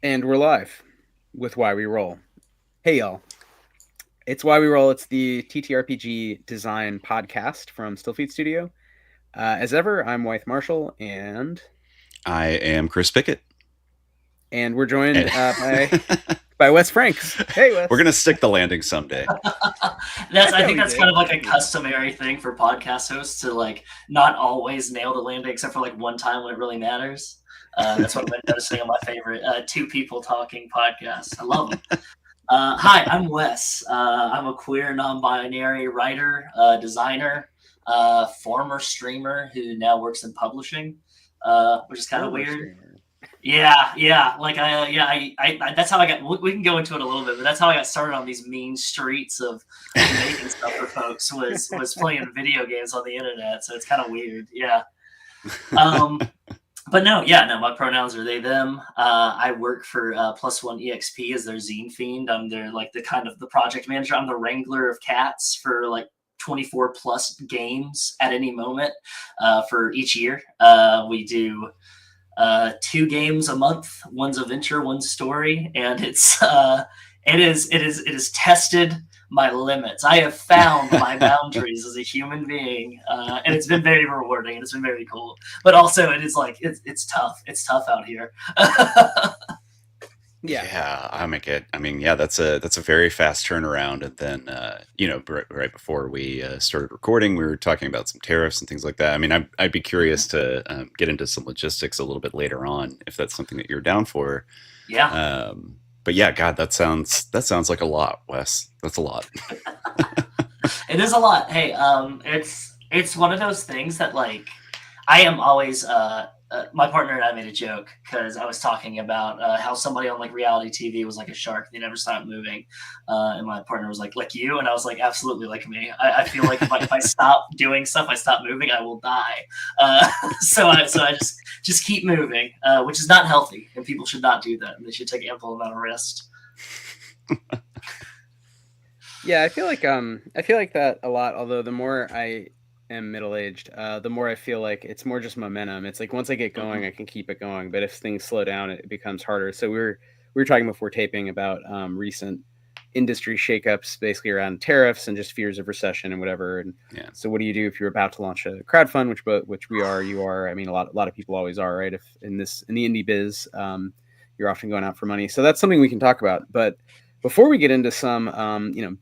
And we're live with Why We Roll. Hey, y'all. It's Why We Roll. It's the TTRPG design podcast from Stillfleet Studio. As ever, I'm Wythe Marschall, I am Chris Pickett. and we're joined And by Wes Franks. Hey, we're Wes. going to stick the landing someday. I I thought think we that's kind did. of I like thought a we did. customary thing for podcast hosts to like not always nail the landing except for like one time when it really matters. That's what I've been noticing on my favorite two people talking podcasts. I love them. Hi, I'm Wes. I'm a queer, non-binary writer, designer, former streamer who now works in publishing, which is kind of Former weird. streamer. Yeah. Like that's how I got. We can go into it a little bit, but that's how I got started on these mean streets of making stuff for folks. Was playing video games on the internet, so it's kind of weird. Yeah. Um, but no. My pronouns are they them. I work for Plus One EXP as their zine fiend. I'm their like the kind of the project manager. I'm the wrangler of cats for like 24 plus games at any moment for each year. We do two games a month. One's adventure, one's story, and it is tested my limits. I have found my boundaries as a human being, and it's been very rewarding and it's been very cool. But also, it is like it's tough. It's tough out here. Yeah. Yeah, I make it. I mean, yeah, that's a very fast turnaround. And then, right before we started recording, we were talking about some tariffs and things like that. I mean, I'd be curious to get into some logistics a little bit later on if that's something that you're down for. Yeah, But yeah, God, that sounds like a lot, Wes. That's a lot. it is a lot. Hey, it's one of those things that like I am always my partner and I made a joke because I was talking about how somebody on like reality TV was like a shark; they never stopped moving, and my partner was like you, and I was like, absolutely like me. I feel like if I stop doing stuff, I stop moving, I will die. So I just keep moving, which is not healthy, and people should not do that. They should take ample amount of rest. Yeah, I feel like that a lot. Although the more I am middle aged, the more I feel like it's more just momentum. It's like once I get Hmm. going, I can keep it going. But if things slow down, it becomes harder. So we were talking before taping about recent industry shakeups, basically around tariffs and just fears of recession and whatever. And Yeah. so, what do you do if you're about to launch a crowdfund, which we are, you are? I mean, a lot of people always are, right? If in the indie biz, you're often going out for money. So that's something we can talk about. But before we get into some,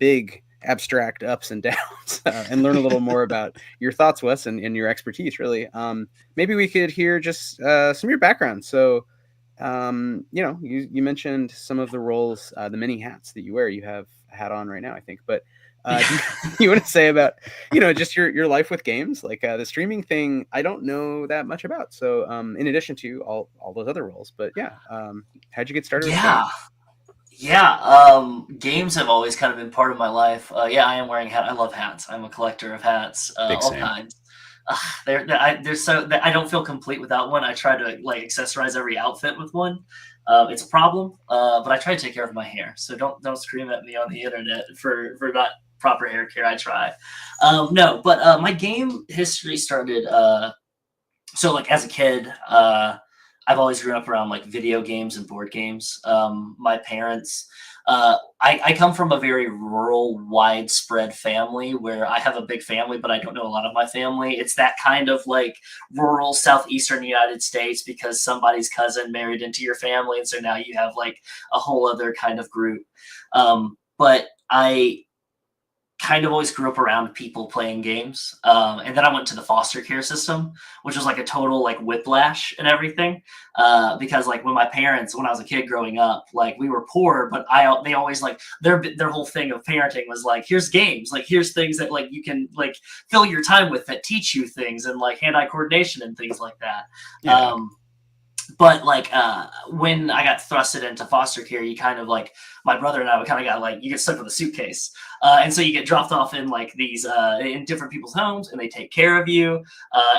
big abstract ups and downs and learn a little more about your thoughts, Wes, and your expertise, really, maybe we could hear just some of your background. So, you mentioned some of the roles, the many hats that you wear. You have a hat on right now, I think. But do you, you want to say about, just your life with games, like the streaming thing? I don't know that much about. So, in addition to all those other roles, but yeah, how'd you get started with Yeah, games? yeah. Games have always kind of been part of my life. Yeah, I am wearing a hat. I love hats. I'm a collector of hats, Big all same. kinds. I don't feel complete without one. I try to like accessorize every outfit with one. It's a problem, but I try to take care of my hair. So don't scream at me on the internet for not proper hair care. I try. No, but my game history started. So like as a kid, I've always grown up around like video games and board games. My parents, I come from a very rural, widespread family where I have a big family, but I don't know a lot of my family. It's that kind of like rural southeastern United States because somebody's cousin married into your family, and so now you have like a whole other kind of group. But I kind of always grew up around people playing games. And then I went to the foster care system, which was like a total like whiplash and everything. Because like when I was a kid growing up, like we were poor, but they always like their whole thing of parenting was like, here's games, like here's things that like you can like fill your time with that teach you things and like hand-eye coordination and things like that. Yeah. But like when I got thrusted into foster care, you kind of like my brother and I, we kind of got like you get stuck with a suitcase, and so you get dropped off in like these in different people's homes, and they take care of you,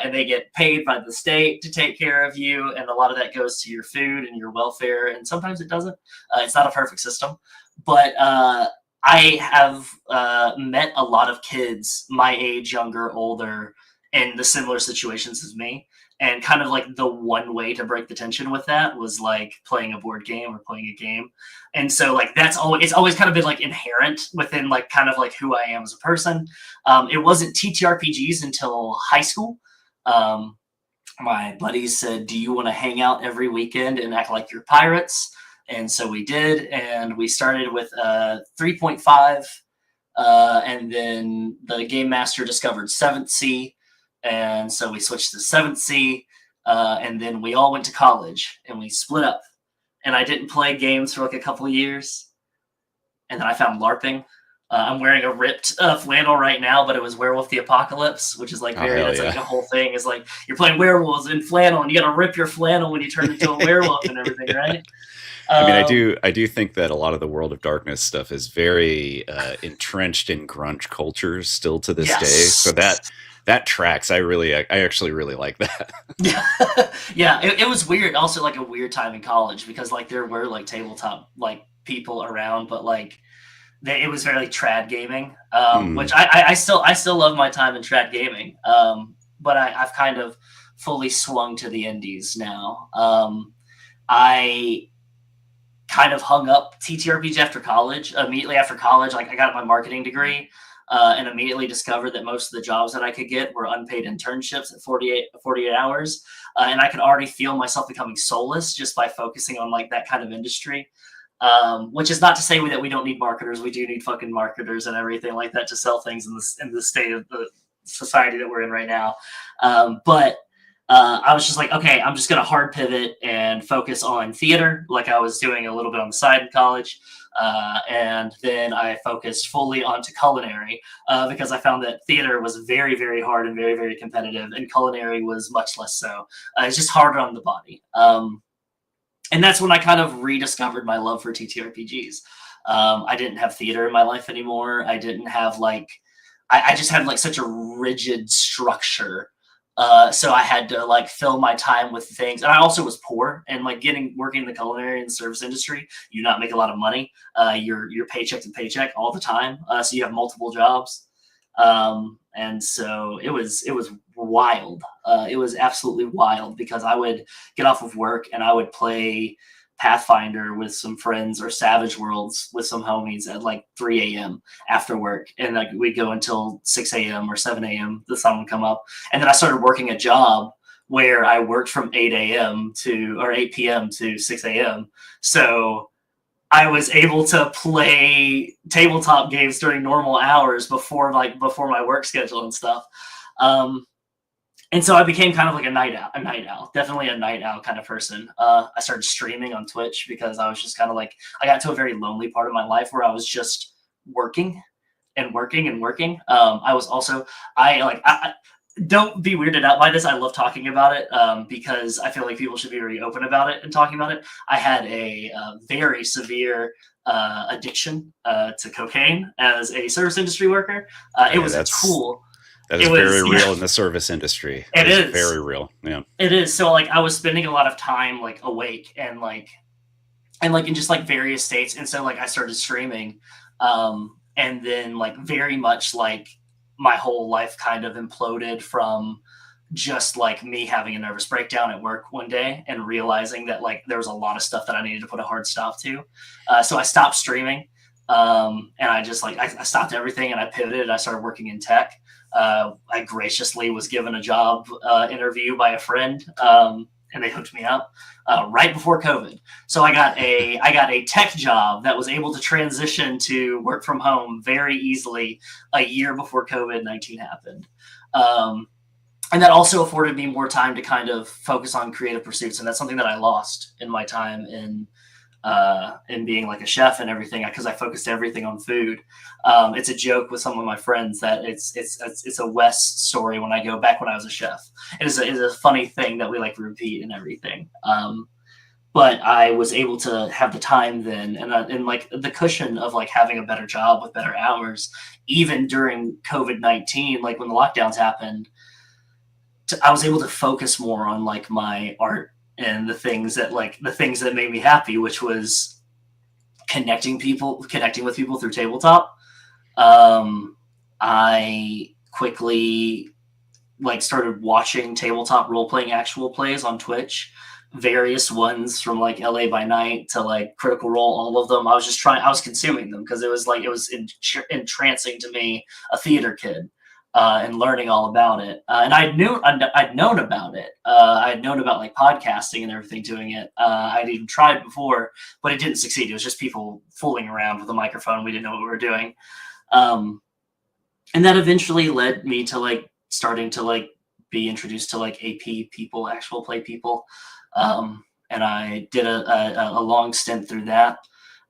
and they get paid by the state to take care of you, and a lot of that goes to your food and your welfare, and sometimes it doesn't. It's not a perfect system, but I have met a lot of kids my age, younger, older, in the similar situations as me. And kind of like the one way to break the tension with that was like playing a board game or playing a game. And so like it's always kind of been like inherent within like kind of like who I am as a person. It wasn't TTRPGs until high school. My buddies said, do you want to hang out every weekend and act like you're pirates? And so we did, and we started with 3.5, and then the game master discovered 7th C, and so we switched to 7th C, and then we all went to college, and we split up, and I didn't play games for like a couple of years, and then I found LARPing. I'm wearing a ripped flannel right now, but it was Werewolf the Apocalypse, which is like that's like the whole thing is like you're playing werewolves in flannel, and you got to rip your flannel when you turn into a werewolf and everything, right? I mean, I do think that a lot of the World of Darkness stuff is very entrenched in grunge cultures still to this day. So that tracks. I actually really like that. Yeah. It was weird. Also, like a weird time in college because like there were like tabletop like people around, but like it was very like, trad gaming, which I still love my time in trad gaming. But I've kind of fully swung to the indies now. I kind of hung up TTRPG after college. Immediately after college, like I got my marketing degree, and immediately discovered that most of the jobs that I could get were unpaid internships at 48 hours. And I could already feel myself becoming soulless just by focusing on like that kind of industry. Which is not to say that we don't need marketers. We do need fucking marketers and everything like that to sell things in the state of the society that we're in right now. But I was just like, okay, I'm just going to hard pivot and focus on theater like I was doing a little bit on the side in college. And then I focused fully onto culinary because I found that theater was very, very hard and very, very competitive, and culinary was much less so. It's just harder on the body. And that's when I kind of rediscovered my love for TTRPGs. I didn't have theater in my life anymore. I didn't have like, I just had like such a rigid structure. So I had to like fill my time with things. And I also was poor, and like working in the culinary and service industry, you not make a lot of money. You're paycheck to paycheck all the time. So you have multiple jobs. And so it was wild. It was absolutely wild because I would get off of work and I would play Pathfinder with some friends or Savage Worlds with some homies at like 3 a.m. after work. And like we'd go until 6 a.m. or 7 a.m. The sun would come up. And then I started working a job where I worked from 8 a.m. or 8 p.m. to 6 a.m. So I was able to play tabletop games during normal hours before my work schedule and stuff. And so I became kind of like a night owl, definitely a night owl kind of person. I started streaming on Twitch because I was just kind of like, I got to a very lonely part of my life where I was just working and working and working. I was also, I don't be weirded out by this. I love talking about it because I feel like people should be very open about it and talking about it. I had a very severe addiction to cocaine as a service industry worker. It was a tool. That is very real in the service industry. It is very real. Yeah, it is. So like I was spending a lot of time like awake and in just like various states. And so like I started streaming, and then like very much like my whole life kind of imploded from just like me having a nervous breakdown at work one day and realizing that like there was a lot of stuff that I needed to put a hard stop to. So I stopped streaming, and I just like I stopped everything and I pivoted. I started working in tech. I graciously was given a job interview by a friend, and they hooked me up right before COVID. So I got a tech job that was able to transition to work from home very easily a year before COVID-19 happened. And that also afforded me more time to kind of focus on creative pursuits. And that's something that I lost in my time in being like a chef and everything, because I focused everything on food. It's a joke with some of my friends that it's a Wes story when I go back when I was a chef. It is a funny thing that we like repeat and everything. But I was able to have the time then and like the cushion of like having a better job with better hours, even during COVID-19, like when the lockdowns happened, I was able to focus more on like my art and the things that made me happy, which was connecting with people through tabletop. I quickly like started watching tabletop role-playing actual plays on Twitch, various ones from like LA by Night to like Critical Role, all of them. I was consuming them because it was entrancing to me, a theater kid, and learning all about it. And I'd known about it. I'd known about like podcasting and everything, doing it. I'd even tried before, but it didn't succeed. It was just people fooling around with a microphone. We didn't know what we were doing. And that eventually led me to like starting to like be introduced to like AP people, actual play people. And I did a long stint through that.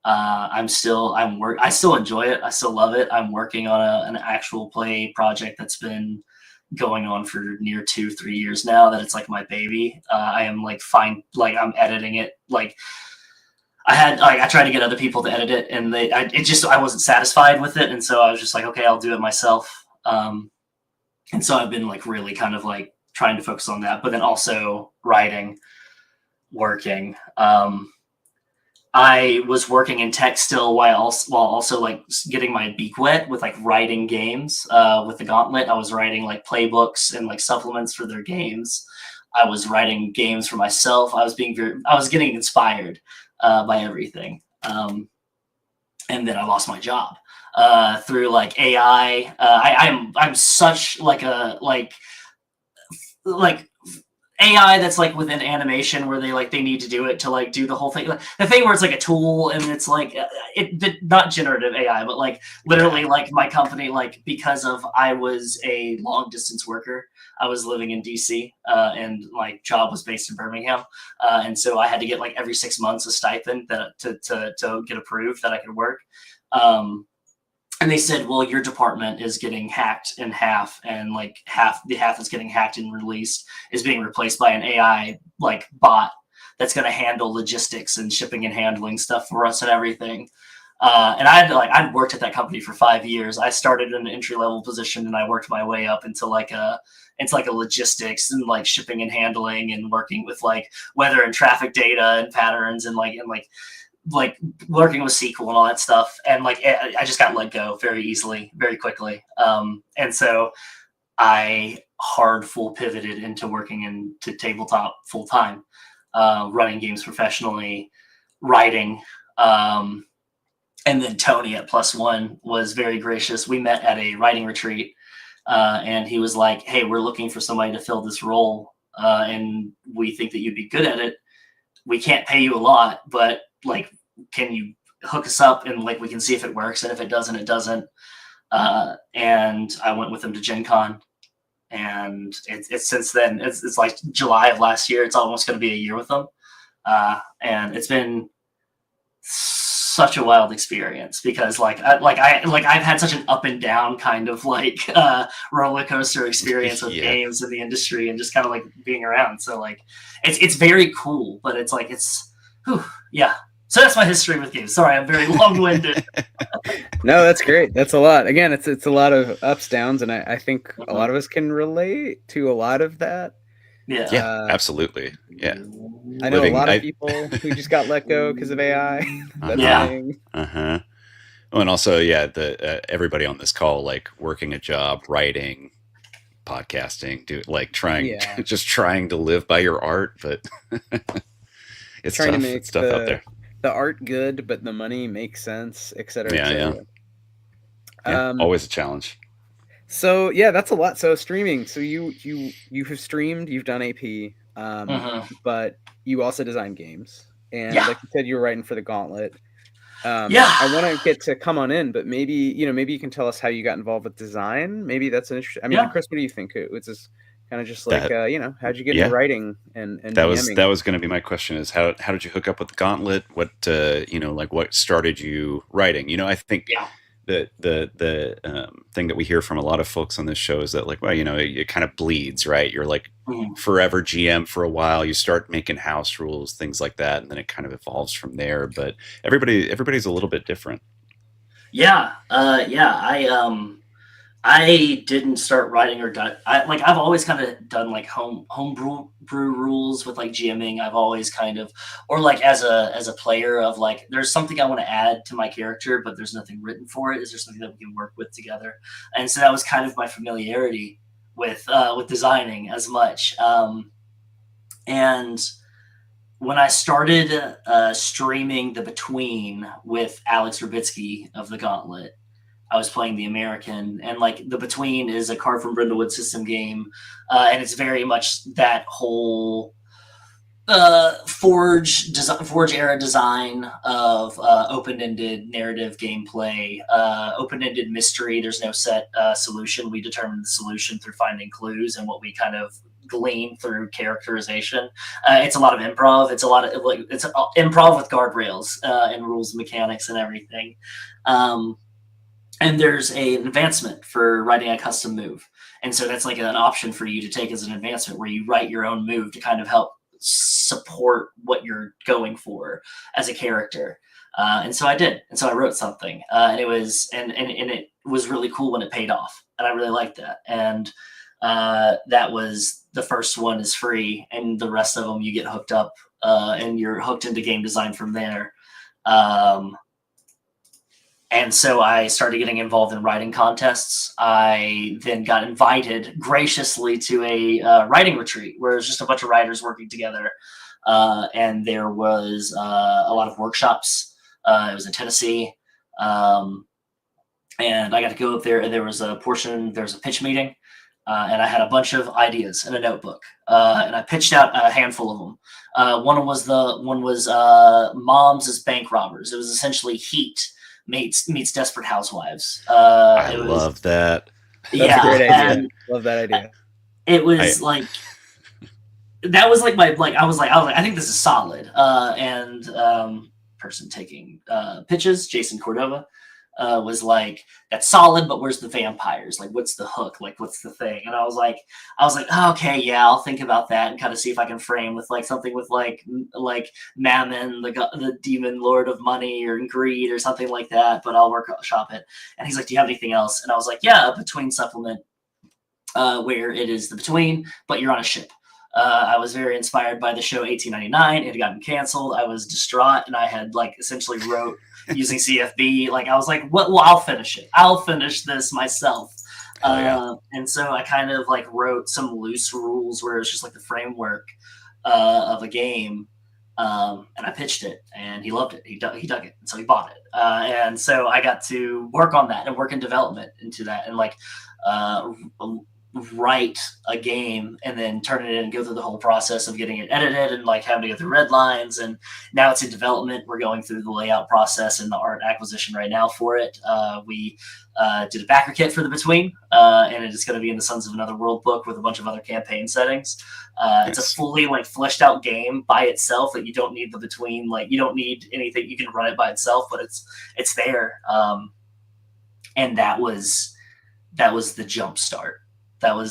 I still enjoy it. I still love it. I'm working on an actual play project that's been going on for near 2-3 years now, that it's like my baby. I am like I'm editing it. Like I tried to get other people to edit it, and I wasn't satisfied with it. And so I was just like, okay, I'll do it myself. And so I've been like really kind of like trying to focus on that, but then also writing, working. I was working in tech still while also like getting my beak wet with like writing games. With the Gauntlet, I was writing like playbooks and like supplements for their games. I was writing games for myself. I was getting inspired by everything. And then I lost my job through like AI. I'm such like a like AI that's like within animation, where they need to do it to like do the whole thing. Like, the thing where it's like a tool and it's like not generative AI, but like literally like my company, like because of I was a long distance worker. I was living in DC and my job was based in Birmingham. And so I had to get like every 6 months a stipend to get approved that I could work. And they said, well, your department is getting hacked in half, and like the half that's getting hacked and released is being replaced by an AI like bot that's going to handle logistics and shipping and handling stuff for us and everything. And I'd worked at that company for 5 years. I started in an entry level position, and I worked my way up into like a logistics and like shipping and handling, and working with like weather and traffic data and patterns, and like working with SQL and all that stuff. And like I just got let go very easily, very quickly. And so I full pivoted into working into tabletop full time, running games professionally, writing. And then Tony at Plus One was very gracious. We met at a writing retreat, and he was like, hey, we're looking for somebody to fill this role, and we think that you'd be good at it. We can't pay you a lot, but like, can you hook us up, and like we can see if it works, and if it doesn't, it doesn't. And I went with him to Gen Con, and it's since then, it's like July of last year. It's almost going to be a year with them, and it's been such a wild experience, because I've had such an up and down kind of like roller coaster experience with games in the industry, and just kind of like being around. So like it's very cool, but it's like yeah. So that's my history with games. Sorry, I'm very long-winded. No, that's great. That's a lot. Again, it's a lot of ups, downs, and I think a lot of us can relate to a lot of that. Yeah, absolutely. Yeah. I know a lot of people who just got let go because of AI. Well, and also, everybody on this call, like working a job, writing, podcasting, just trying to live by your art, but it's trying tough. to make it's tough out there. The art good, but the money makes sense, etc. Always a challenge. So that's a lot. So streaming. So you have streamed. You've done AP, but you also design games, and like you said, you were writing for the Gauntlet. I want to get to come on in, but maybe you can tell us how you got involved with design. Maybe that's an interesting. I mean, Chris, what do you think? It's just kind of just like how'd you get into writing and that was going to be my question, is how did you hook up with the Gauntlet? What what started you writing? I think the thing that we hear from a lot of folks on this show is that like, well, it kind of bleeds, right? You're like forever GM for a while, you start making house rules, things like that, and then it kind of evolves from there. But everybody's a little bit different. I didn't start writing I've always kind of done like homebrew rules with like GMing. I've always kind of, or like as a player of like, there's something I want to add to my character, but there's nothing written for it. Is there something that we can work with together? And so that was kind of my familiarity with designing as much. And when I started streaming The Between with Alex Rubitsky of The Gauntlet, I was playing the American, and like The Between is a Card from Brindlewood system game, and it's very much that whole Forge era design of open-ended narrative gameplay, open-ended mystery. There's no set solution. We determine the solution through finding clues and what we kind of glean through characterization. It's a lot of improv. It's a lot of it's improv with guardrails and rules and mechanics and everything. And there's an advancement for writing a custom move. And so that's like an option for you to take as an advancement where you write your own move to kind of help support what you're going for as a character. And so I did. And so I wrote something. And it was and it was really cool when it paid off. And I really liked that. And that was the first one is free. And the rest of them you get hooked up and you're hooked into game design from there. And so I started getting involved in writing contests. I then got invited graciously to a writing retreat where it was just a bunch of writers working together. And there was a lot of workshops. It was in Tennessee. And I got to go up there, and there was a pitch meeting. And I had a bunch of ideas in a notebook. And I pitched out a handful of them. One was Moms as Bank Robbers. It was essentially Heat meets Desperate Housewives. I love that. That's a great idea. Love that idea. It was that was like I was like, I think this is solid. And person taking pitches, Jason Cordova, was like, that's solid, but where's the vampires? Like, what's the hook? Like, what's the thing? And I was like, oh, okay, yeah, I'll think about that and kind of see if I can frame with like something with like Mammon, the demon lord of money or greed or something like that, but I'll workshop it. And he's like, do you have anything else? And I was like, yeah, a Between supplement where it is the Between, but you're on a ship. I was very inspired by the show 1899. It had gotten canceled. I was distraught, and I had like essentially wrote using CFB. Like I was like, well, I'll finish it. I'll finish this myself. And so I kind of like wrote some loose rules where it's just like the framework of a game. And I pitched it, and he loved it. He dug it, and so he bought it. And so I got to work on that and work in development into that, and like write a game and then turn it in and go through the whole process of getting it edited and like having to go through red lines. And now it's in development. We're going through the layout process and the art acquisition right now for it. We did a backer kit for the Between, and it is going to be in the Sons of Another World book with a bunch of other campaign settings. It's a fully like fleshed out game by itself that you don't need the Between. Like you don't need anything. You can run it by itself, but it's there. And that was the jump start. I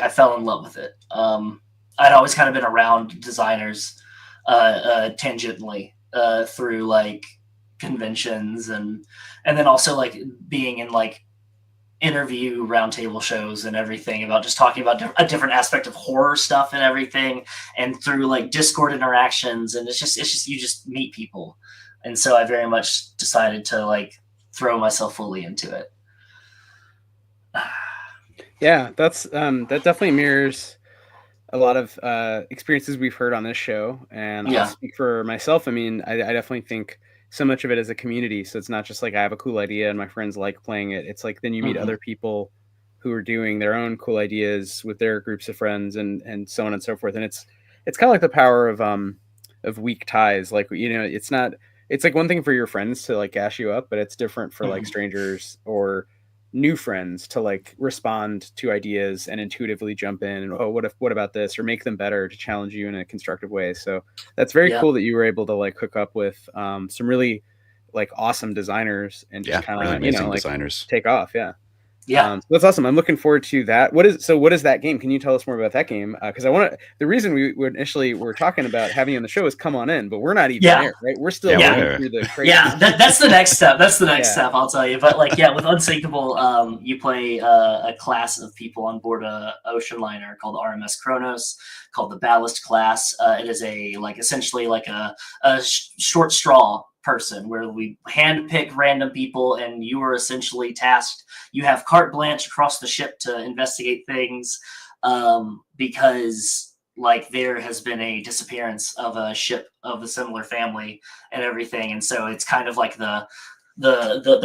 fell in love with it. I'd always kind of been around designers tangentially through like conventions and then also like being in like interview roundtable shows and everything about just talking about a different aspect of horror stuff and everything, and through like Discord interactions, and it's just you just meet people. And so I very much decided to like throw myself fully into it. Yeah, that's that definitely mirrors a lot of experiences we've heard on this show. And I'll speak for myself. I mean, I definitely think so much of it is a community. So it's not just like I have a cool idea and my friends like playing it. It's like then you meet other people who are doing their own cool ideas with their groups of friends and so on and so forth. And it's kind of like the power of weak ties. Like, you know, it's like one thing for your friends to like gas you up, but it's different for like strangers or new friends to like respond to ideas and intuitively jump in and, oh, what about this, or make them better, to challenge you in a constructive way. So that's very cool that you were able to like hook up with some really like awesome designers and just kind of really amazing like designers take off. So that's awesome. I'm looking forward to that. What is that game? Can you tell us more about that game? Because the reason we initially were talking about having you on the show is come on in, but we're not even there, right? We're still going through the crazy. That's the next step. That's the next step, I'll tell you. But like, with Unsinkable, you play a class of people on board a ocean liner called RMS Kronos, called the Ballast class. It is essentially like a short straw person, where we handpick random people, and you are essentially tasked. You have carte blanche across the ship to investigate things, because like there has been a disappearance of a ship of a similar family and everything, and so it's kind of like the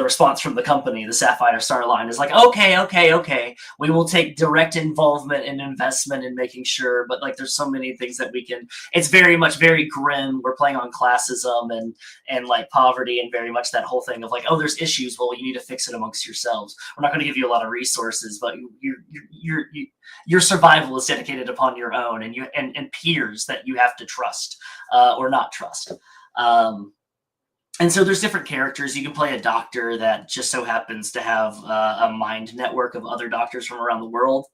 response from the company, the Sapphire Star Line, is like, okay, we will take direct involvement and investment in making sure, but like there's so many things that we can. It's very much very grim. We're playing on classism and like poverty, and very much that whole thing of like, oh, there's issues, well, you need to fix it amongst yourselves. We're not going to give you a lot of resources, but your survival is dedicated upon your own, and peers that you have to trust or not trust. And so there's different characters. You can play a doctor that just so happens to have a mind network of other doctors from around the world,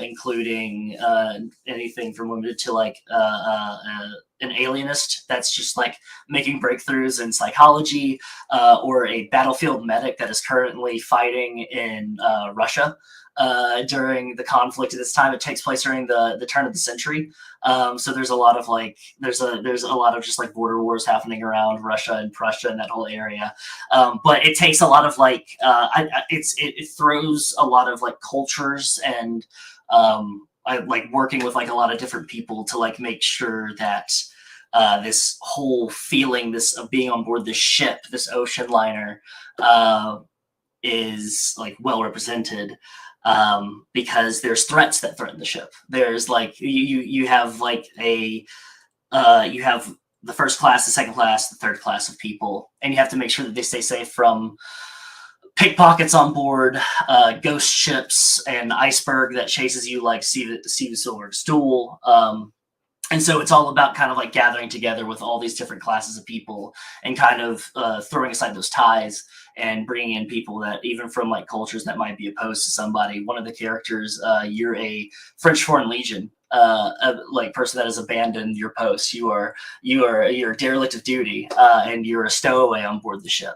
including anything from limited to like an alienist that's just like making breakthroughs in psychology, or a battlefield medic that is currently fighting in Russia during the conflict at this time. It takes place during the turn of the century. So there's a lot of like, there's a lot of just like border wars happening around Russia and Prussia and that whole area. But it takes a lot of like, it throws a lot of like cultures, and I like working with like a lot of different people to like make sure that this whole feeling, this of being on board this ship, this ocean liner, is like well represented. Because there's threats that threaten the ship. There's like you have like you have the first class, the second class, the third class of people, and you have to make sure that they stay safe from pickpockets on board, ghost ships, and iceberg that chases you like see the silver stool. And so it's all about kind of like gathering together with all these different classes of people, and kind of throwing aside those ties and bringing in people that even from like cultures that might be opposed to somebody. One of the characters, you're a French Foreign Legion like person that has abandoned your post. You're a derelict of duty, and you're a stowaway on board the ship.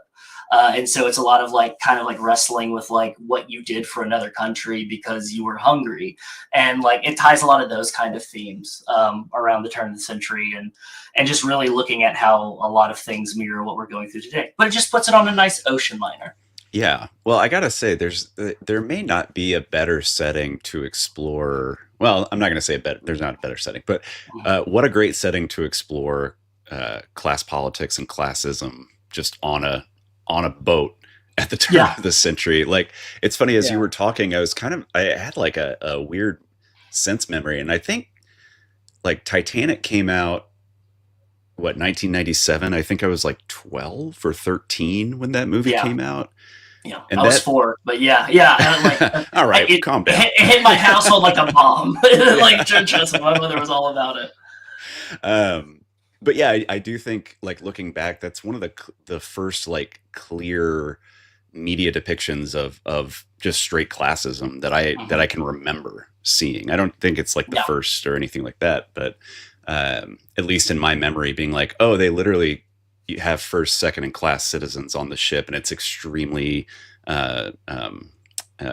And so it's a lot of like kind of like wrestling with like what you did for another country because you were hungry, and like it ties a lot of those kind of themes around the turn of the century, and just really looking at how a lot of things mirror what we're going through today. But it just puts it on a nice ocean liner. Yeah. Well, I gotta say, there may not be a better setting to explore. Well, I'm not gonna say there's not a better setting, but what a great setting to explore class politics and classism just on a boat at the turn of the century. Like, it's funny, as you were talking, I had like a weird sense memory, and I think like Titanic came out, what, 1997? I think I was like 12 or 13 when that movie came out. Yeah, and I was 4, but yeah. All right, calm down. It hit my household like a bomb. Like, trust me, my mother was all about it. But yeah, I do think, like, looking back, that's one of the first like clear media depictions of just straight classism that I can remember seeing. I don't think it's like the first or anything like that, but at least in my memory, being like, oh, they literally have first, second, and class citizens on the ship, and it's extremely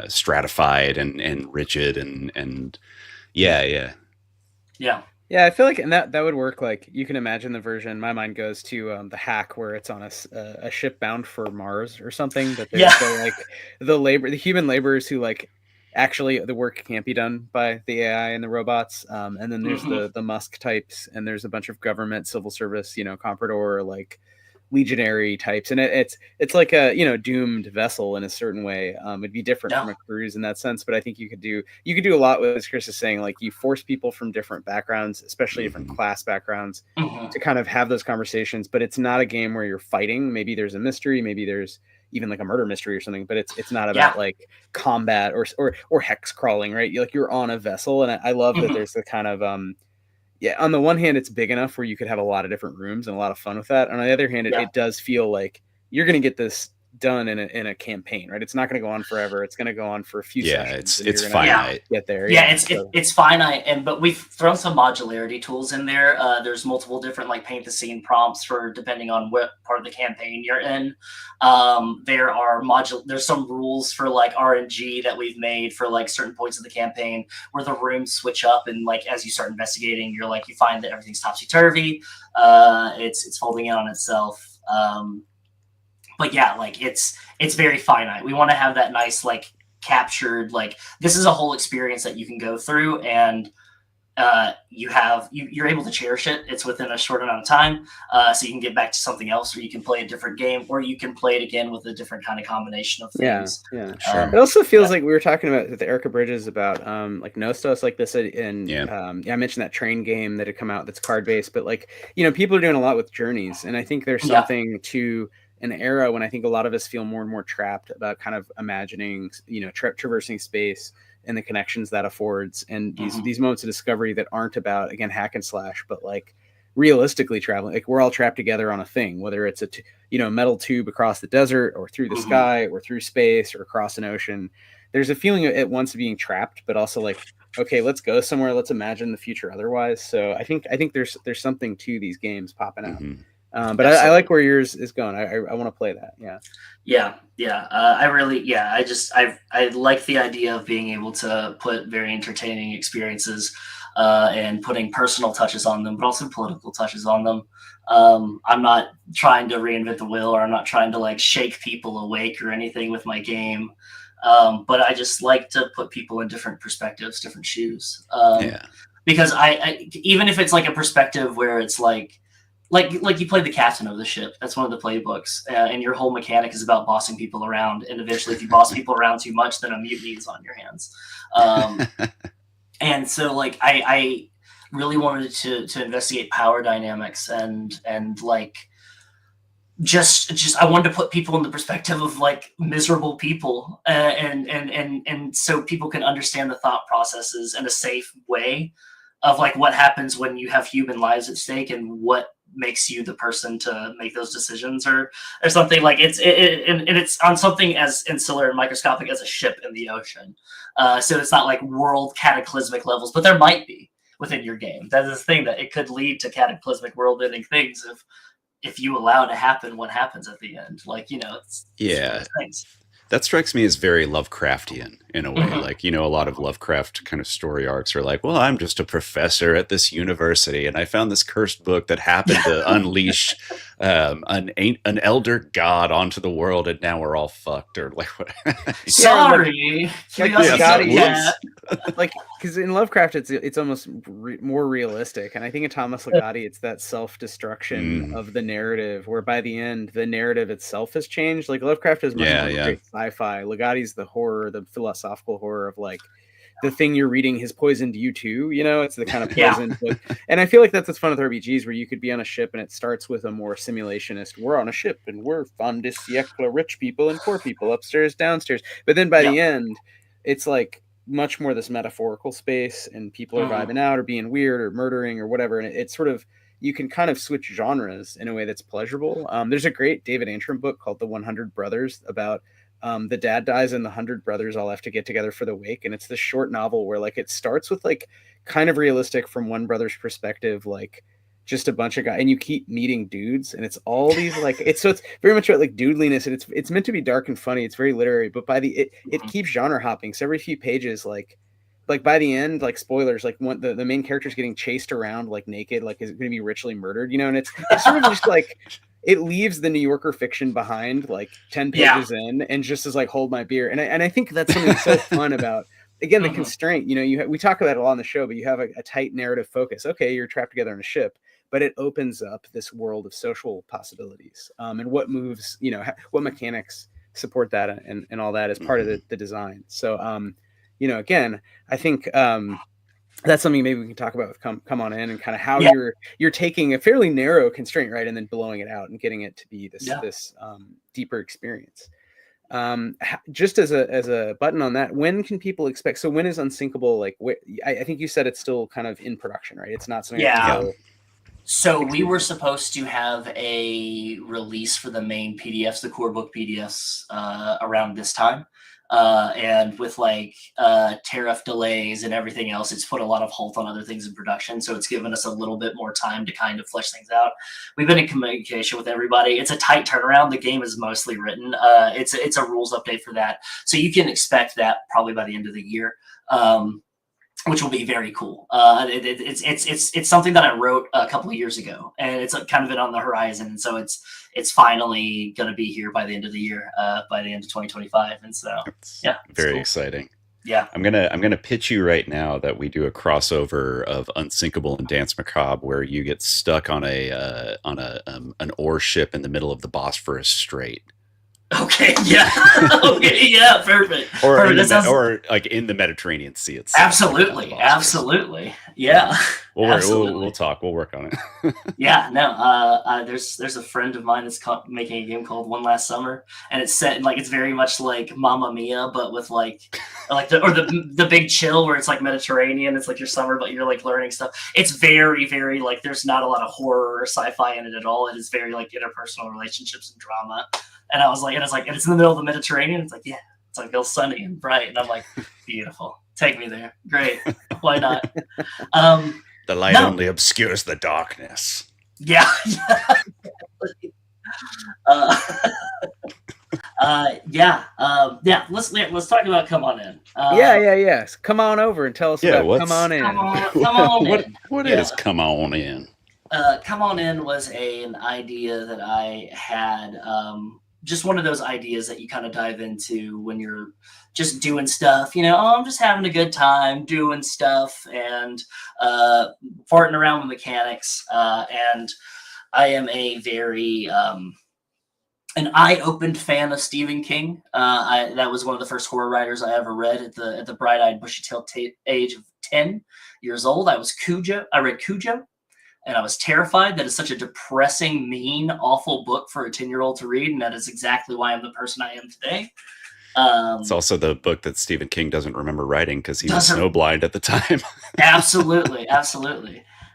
stratified and rigid, and yeah. Yeah, I feel like, and that would work. Like, you can imagine the version. My mind goes to the Hack, where it's on a ship bound for Mars or something. That there's the human laborers who like actually the work can't be done by the AI and the robots. And then there's the Musk types, and there's a bunch of government, civil service, comprador, like legionary types, and it's like a doomed vessel in a certain way. It'd be different from a cruise in that sense, but I think you could do a lot with, as Chris is saying, like you force people from different backgrounds, especially different class backgrounds, to kind of have those conversations. But it's not a game where you're fighting. Maybe there's a mystery, maybe there's even like a murder mystery or something, but it's not about like combat or hex crawling, right? You're on a vessel, and I love that there's the kind of on the one hand, it's big enough where you could have a lot of different rooms and a lot of fun with that. On the other hand, it does feel like you're going to get this done in a campaign, right? It's not going to go on forever. It's going to go on for a few sessions. It's finite. Get there. It's finite, but we've thrown some modularity tools in there. There's multiple different like paint the scene prompts for depending on what part of the campaign you're in. There's some rules for like RNG that we've made for like certain points of the campaign where the rooms switch up, and like as you start investigating, you find that everything's topsy-turvy. It's folding in on itself. But yeah, like it's very finite. We want to have that nice, like, captured, like, this is a whole experience that you can go through, and you're able to cherish it. It's within a short amount of time, so you can get back to something else, or you can play a different game, or you can play it again with a different kind of combination of things. Yeah, sure. It also feels like we were talking about with Erica Bridges about like Nostos, like this, and I mentioned that train game that had come out that's card based, but like, you know, people are doing a lot with journeys, and I think there's something to an era when I think a lot of us feel more and more trapped about kind of imagining, you know, traversing space and the connections that affords, and these moments of discovery that aren't about, again, hack and slash, but like realistically traveling. Like, we're all trapped together on a thing, whether it's a metal tube across the desert, or through the sky, or through space, or across an ocean. There's a feeling at once being trapped, but also like, okay, let's go somewhere. Let's imagine the future otherwise. So I think there's something to these games popping out. But I like where yours is going. I want to play that. I like the idea of being able to put very entertaining experiences and putting personal touches on them, but also political touches on them. I'm not trying to reinvent the wheel, or I'm not trying to like shake people awake or anything with my game. But I just like to put people in different perspectives, different shoes. Because I even if it's like a perspective where it's like you played the captain of the ship. That's one of the playbooks, and your whole mechanic is about bossing people around. And eventually, if you boss people around too much, then a mutiny is on your hands. And so, like, I really wanted to investigate power dynamics and like just I wanted to put people in the perspective of like miserable people, and so people can understand the thought processes in a safe way of like what happens when you have human lives at stake, and what makes you the person to make those decisions, or something. Like it's on something as insular and microscopic as a ship in the ocean. So it's not like world cataclysmic levels, but there might be within your game. That is the thing, that it could lead to cataclysmic world-ending things if you allow to happen what happens at the end. Like, you know, it's things. That strikes me as very Lovecraftian in a way. Like, you know, a lot of Lovecraft kind of story arcs are like, well, I'm just a professor at this university, and I found this cursed book that happened to unleash an elder god onto the world, and now we're all fucked, or like what? Sorry. Like, because in Lovecraft it's almost more realistic, and I think in Thomas Ligotti it's that self-destruction of the narrative, where by the end the narrative itself has changed. Like, Lovecraft is much more great sci-fi. Ligotti's the horror, the philosophical horror of like, the thing you're reading has poisoned you too, you know. It's the kind of poison book. And I feel like that's what's fun with RPGs, where you could be on a ship and it starts with a more simulationist, we're on a ship and we're fin de siècle, rich people and poor people, upstairs, downstairs. But then by the end, it's like much more this metaphorical space, and people are vibing out or being weird or murdering or whatever. And it's sort of, you can kind of switch genres in a way that's pleasurable. There's a great David Antrim book called The 100 Brothers about the dad dies and the 100 brothers all have to get together for the wake. And it's this short novel where like it starts with like kind of realistic from one brother's perspective, like just a bunch of guys, and you keep meeting dudes, and it's all these like, it's very much about like dudeliness, and it's meant to be dark and funny. It's very literary, but by it keeps genre hopping. So every few pages, like by the end, like spoilers, like the main character's getting chased around like naked, like is going to be ritually murdered, you know. And it's sort of just like, it leaves the New Yorker fiction behind like 10 pages in, and just is like, hold my beer. And I think that's something that's so fun about, again, the constraint, you know, we talk about it a lot on the show, but you have a tight narrative focus. Okay, you're trapped together in a ship, but it opens up this world of social possibilities, and what moves, you know, what mechanics support that, and all that as part of the design. So, you know, again, I think that's something maybe we can talk about with come on in, and kind of how you're taking a fairly narrow constraint, right, and then blowing it out and getting it to be this deeper experience. Just as a button on that, when can people expect? So when is Unsinkable? Like, I think you said it's still kind of in production, right? It's not something. So we were supposed to have a release for the main PDFs, the core book PDFs, around this time. And with like tariff delays and everything else, it's put a lot of halt on other things in production. So it's given us a little bit more time to kind of flesh things out. We've been in communication with everybody. It's a tight turnaround. The game is mostly written. It's a rules update for that. So you can expect that probably by the end of the year. which will be very cool. It's something that I wrote a couple of years ago, and it's kind of been on the horizon. And so it's finally going to be here by the end of the year, by the end of 2025. And so, yeah, very cool. exciting. Yeah, I'm gonna pitch you right now that we do a crossover of Unsinkable and Danse Macabre, where you get stuck on an ore ship in the middle of the Bosphorus Strait. Okay. Yeah. Okay. Yeah. Perfect. Or Perfect. or like in the Mediterranean Sea itself. Absolutely. Absolutely. Yeah. We'll talk. We'll work on it. Yeah. No. There's a friend of mine that's making a game called One Last Summer, and it's set like it's very much like Mamma Mia, but with like the Big Chill, where it's like Mediterranean. It's like your summer, but you're like learning stuff. It's very, very like there's not a lot of horror or sci-fi in it at all. It is very like interpersonal relationships and drama. And I was like, and it's in the middle of the Mediterranean. It's like, yeah, it's like all sunny and bright. And I'm like, beautiful. Take me there. Great. Why not? The light only obscures the darkness. Yeah. Yeah. Let's talk about Come On In. Yeah. Come on over and tell us about Come On In. Come on in. What is Come On In? Come On In was an idea that I had. Just one of those ideas that you kind of dive into when you're just doing stuff, I'm just having a good time doing stuff and farting around with mechanics. And I am a very an eye-opened fan of Stephen King. That was one of the first horror writers I ever read at the bright-eyed, bushy-tailed age of 10 years old. I read Cujo. And I was terrified. That is such a depressing, mean, awful book for a 10-year-old to read. And that is exactly why I'm the person I am today. It's also the book that Stephen King doesn't remember writing because he was snowblind at the time. Absolutely.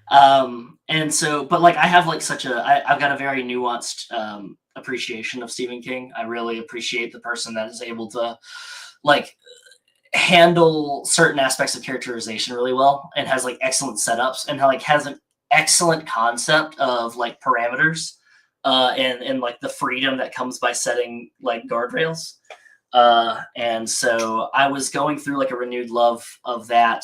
And so, but like I have like I've got a very nuanced appreciation of Stephen King. I really appreciate the person that is able to like handle certain aspects of characterization really well and has like excellent setups and like has an excellent concept of like parameters and like the freedom that comes by setting like guardrails. And so I was going through like a renewed love of that.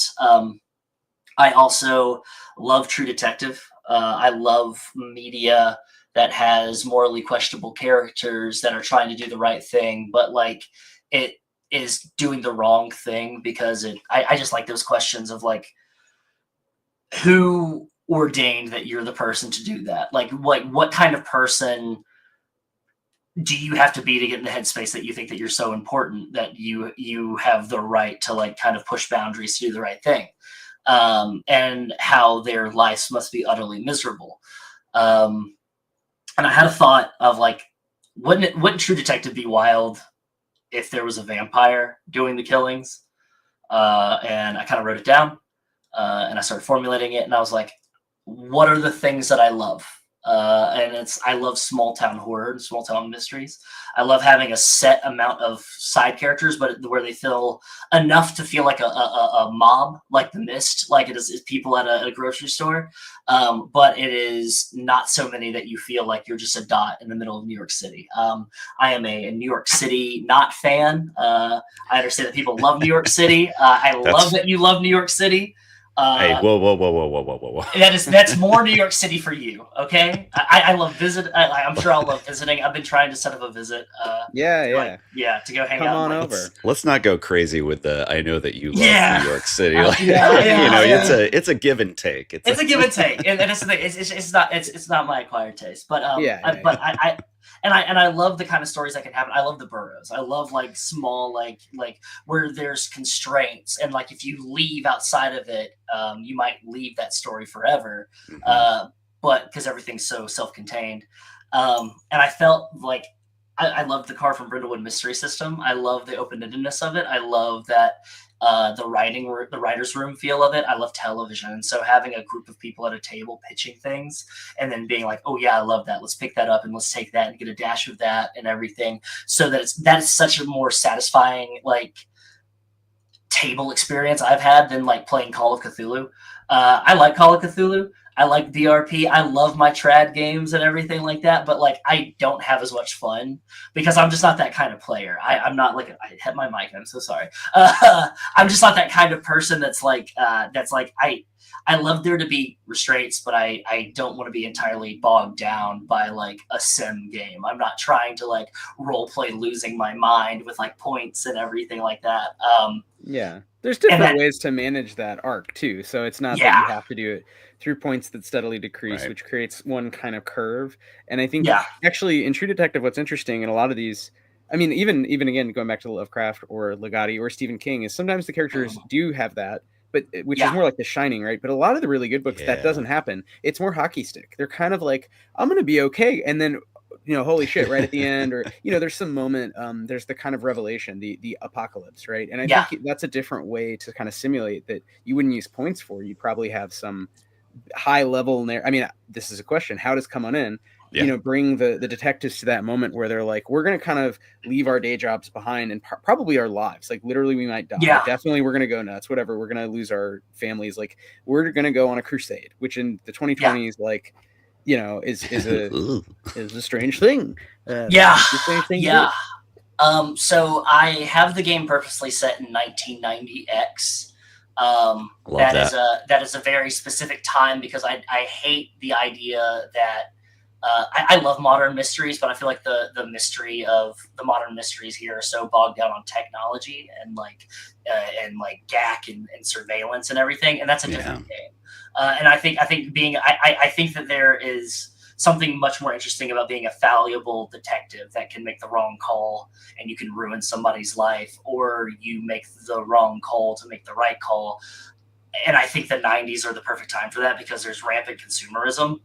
I also love True Detective. I love media that has morally questionable characters that are trying to do the right thing, but like it is doing the wrong thing because I just like those questions of like, who ordained that you're the person to do that? Like what kind of person do you have to be to get in the headspace that you think that you're so important that you have the right to like kind of push boundaries to do the right thing, and how their lives must be utterly miserable. And I had a thought of like, wouldn't True Detective be wild if there was a vampire doing the killings? And I kind of wrote it down, and I started formulating it, and I was like, what are the things that I love? And I love small town horror and small town mysteries. I love having a set amount of side characters, but where they feel enough to feel like a mob, like The Mist, like it is people at a grocery store. But it is not so many that you feel like you're just a dot in the middle of New York City. I am a New York City not fan. I understand that people love New York City. Love that you love New York City. Hey, whoa. That's more New York City for you, okay? I love visit. I'm sure I'll love visiting. I've been trying to set up a visit. To go hang out. Come on like, over. Let's not go crazy with the. I know that you love New York City. It's a give and take. It's a give and take, and it's not my acquired taste, but I love the kind of stories that can happen. I love the boroughs. I love like small, like where there's constraints, and like if you leave outside of it, you might leave that story forever. Mm-hmm. But because everything's so self-contained, and I felt like I love the Car from Brindlewood mystery system. I love the open-endedness of it. I love that the writer's room feel of it. I love television. And so having a group of people at a table pitching things and then being like, oh yeah, I love that. Let's pick that up and let's take that and get a dash of that and everything. So that is such a more satisfying, like, table experience I've had than like playing Call of Cthulhu. I like Call of Cthulhu. I like BRP. I love my trad games and everything like that, but like I don't have as much fun because I'm just not that kind of player. I'm not like I hit my mic. I'm so sorry. I'm just not that kind of person that's like I love there to be restraints, but I don't want to be entirely bogged down by like a sim game. I'm not trying to like role play losing my mind with like points and everything like that. Yeah, there's different ways to manage that arc too. So it's not that you have to do it through points that steadily decrease, which creates one kind of curve. And I think actually in True Detective, what's interesting in a lot of these, I mean, even again, going back to Lovecraft or Ligotti or Stephen King, is sometimes the characters do have that, but which is more like The Shining, right? But a lot of the really good books, that doesn't happen. It's more hockey stick. They're kind of like, I'm going to be okay. And then, holy shit, right at the end, or, there's some moment, there's the kind of revelation, the apocalypse, right? And I think that's a different way to kind of simulate that you wouldn't use points for. You'd probably have some high level, I mean, this is a question. How does Come On In, bring the detectives to that moment where they're like, we're going to kind of leave our day jobs behind and probably our lives. Like literally we might die. But definitely we're going to go nuts, whatever. We're going to lose our families. Like we're going to go on a crusade, which in the 2020s, like, is a strange thing. So I have the game purposely set in 1990X. That is a very specific time because I hate the idea that I love modern mysteries, but I feel like the mystery of the modern mysteries here are so bogged down on technology and like GAC and surveillance and everything, and that's a different game. And I think I think that there is something much more interesting about being a fallible detective that can make the wrong call and you can ruin somebody's life, or you make the wrong call to make the right call. And I think the 90s are the perfect time for that because there's rampant consumerism.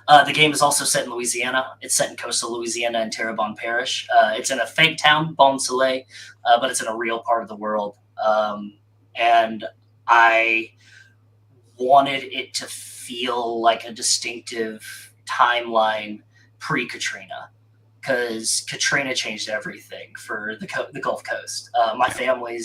The game is also set in Louisiana. It's set in coastal Louisiana in Terrebonne Parish. It's in a fake town, Bon Soleil, but it's in a real part of the world. And I wanted it to feel like a distinctive timeline pre-Katrina, because Katrina changed everything for the Gulf Coast. I've got family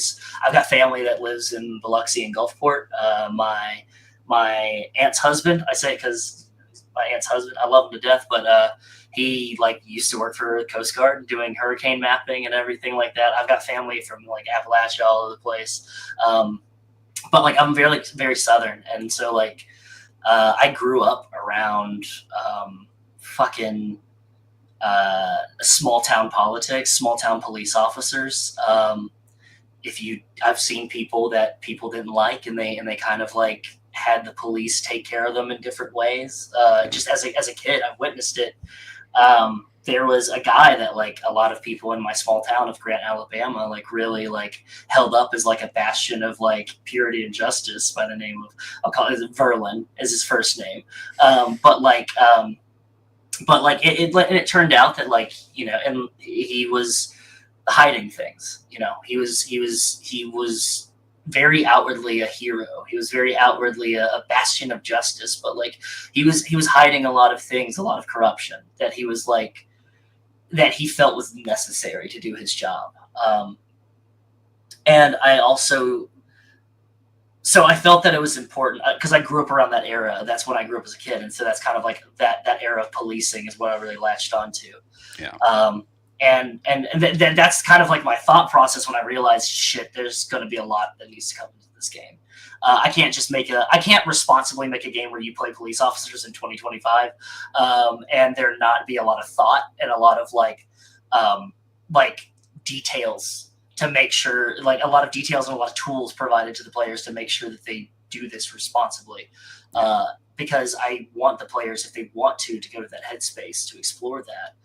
that lives in Biloxi and Gulfport. My aunt's husband, I say it because my aunt's husband, I love him to death, but he like used to work for the Coast Guard doing hurricane mapping and everything like that. I've got family from like Appalachia all over the place. But like I'm very, very Southern. And so like I grew up around small town politics, small town police officers. I've seen people that people didn't like, and they kind of like had the police take care of them in different ways. Just as a kid, I've witnessed it. There was a guy that like a lot of people in my small town of Grant, Alabama, like really like held up as like a bastion of like purity and justice by the name of, I'll call it Verlin is his first name. But it turned out that like, and he was hiding things, he was very outwardly a hero. He was very outwardly a bastion of justice, but like he was hiding a lot of things, a lot of corruption that he was like, that he felt was necessary to do his job. And I felt that it was important because I grew up around that era. That's when I grew up as a kid. And so that's kind of like that era of policing is what I really latched onto. Yeah. And that's kind of like my thought process when I realized, shit, there's going to be a lot that needs to come into this game. I can't responsibly make a game where you play police officers in 2025 and there not be a lot of thought and a lot of like details to make sure, like a lot of details and a lot of tools provided to the players to make sure that they do this responsibly. Because I want the players, if they want to go to that headspace to explore that,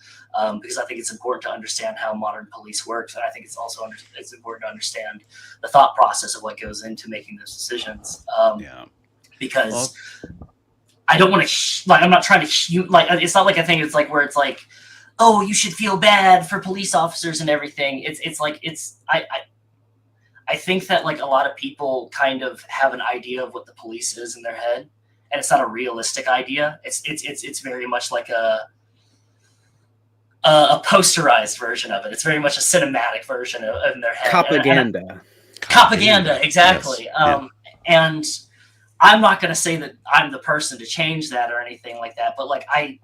because I think it's important to understand how modern police works, and I think it's also it's important to understand the thought process of what goes into making those decisions. Because I don't want to I'm not trying to like it's not like a thing. It's like where it's like, oh, you should feel bad for police officers and everything. I think that like a lot of people kind of have an idea of what the police is in their head. And it's not a realistic idea. It's very much like a posterized version of it. It's very much a cinematic version in their head. Propaganda. Propaganda, exactly. Yes. And I'm not going to say that I'm the person to change that or anything like that, but like I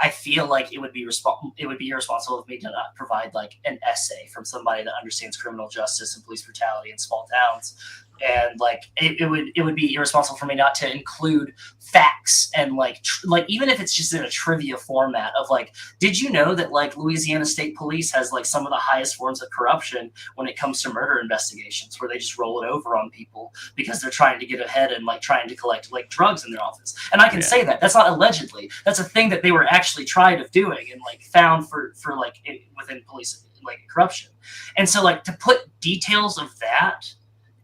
feel like it would be irresponsible of me to not provide like an essay from somebody that understands criminal justice and police brutality in small towns. And like it would be irresponsible for me not to include facts and like even if it's just in a trivia format of like, did you know that like Louisiana State Police has like some of the highest forms of corruption when it comes to murder investigations, where they just roll it over on people because they're trying to get ahead and like trying to collect like drugs in their office. And I can say that that's not allegedly, that's a thing that they were actually tried of doing and like found for like within police like corruption. And so like to put details of that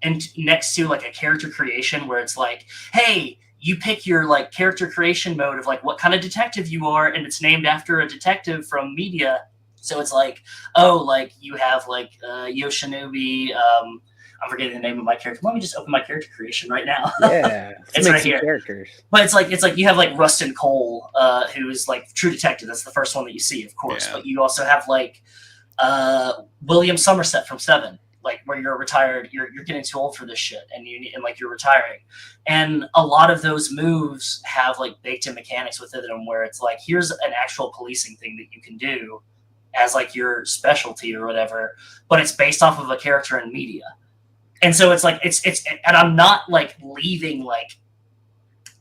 and next to like a character creation where it's like, hey, you pick your like character creation mode of like what kind of detective you are, and it's named after a detective from media. So it's like, oh, like you have like Yoshinobu. I'm forgetting the name of my character. Let me just open my character creation right now. Yeah, it's right here. Characters. But it's like you have like Rustin Cole, who's like True Detective. That's the first one that you see, of course. Yeah. But you also have like William Somerset from Seven. Like where you're retired, you're getting too old for this shit, and like you're retiring, and a lot of those moves have like baked in mechanics within them where it's like, here's an actual policing thing that you can do as like your specialty or whatever, but it's based off of a character in media, and so it's like it's and I'm not like leaving like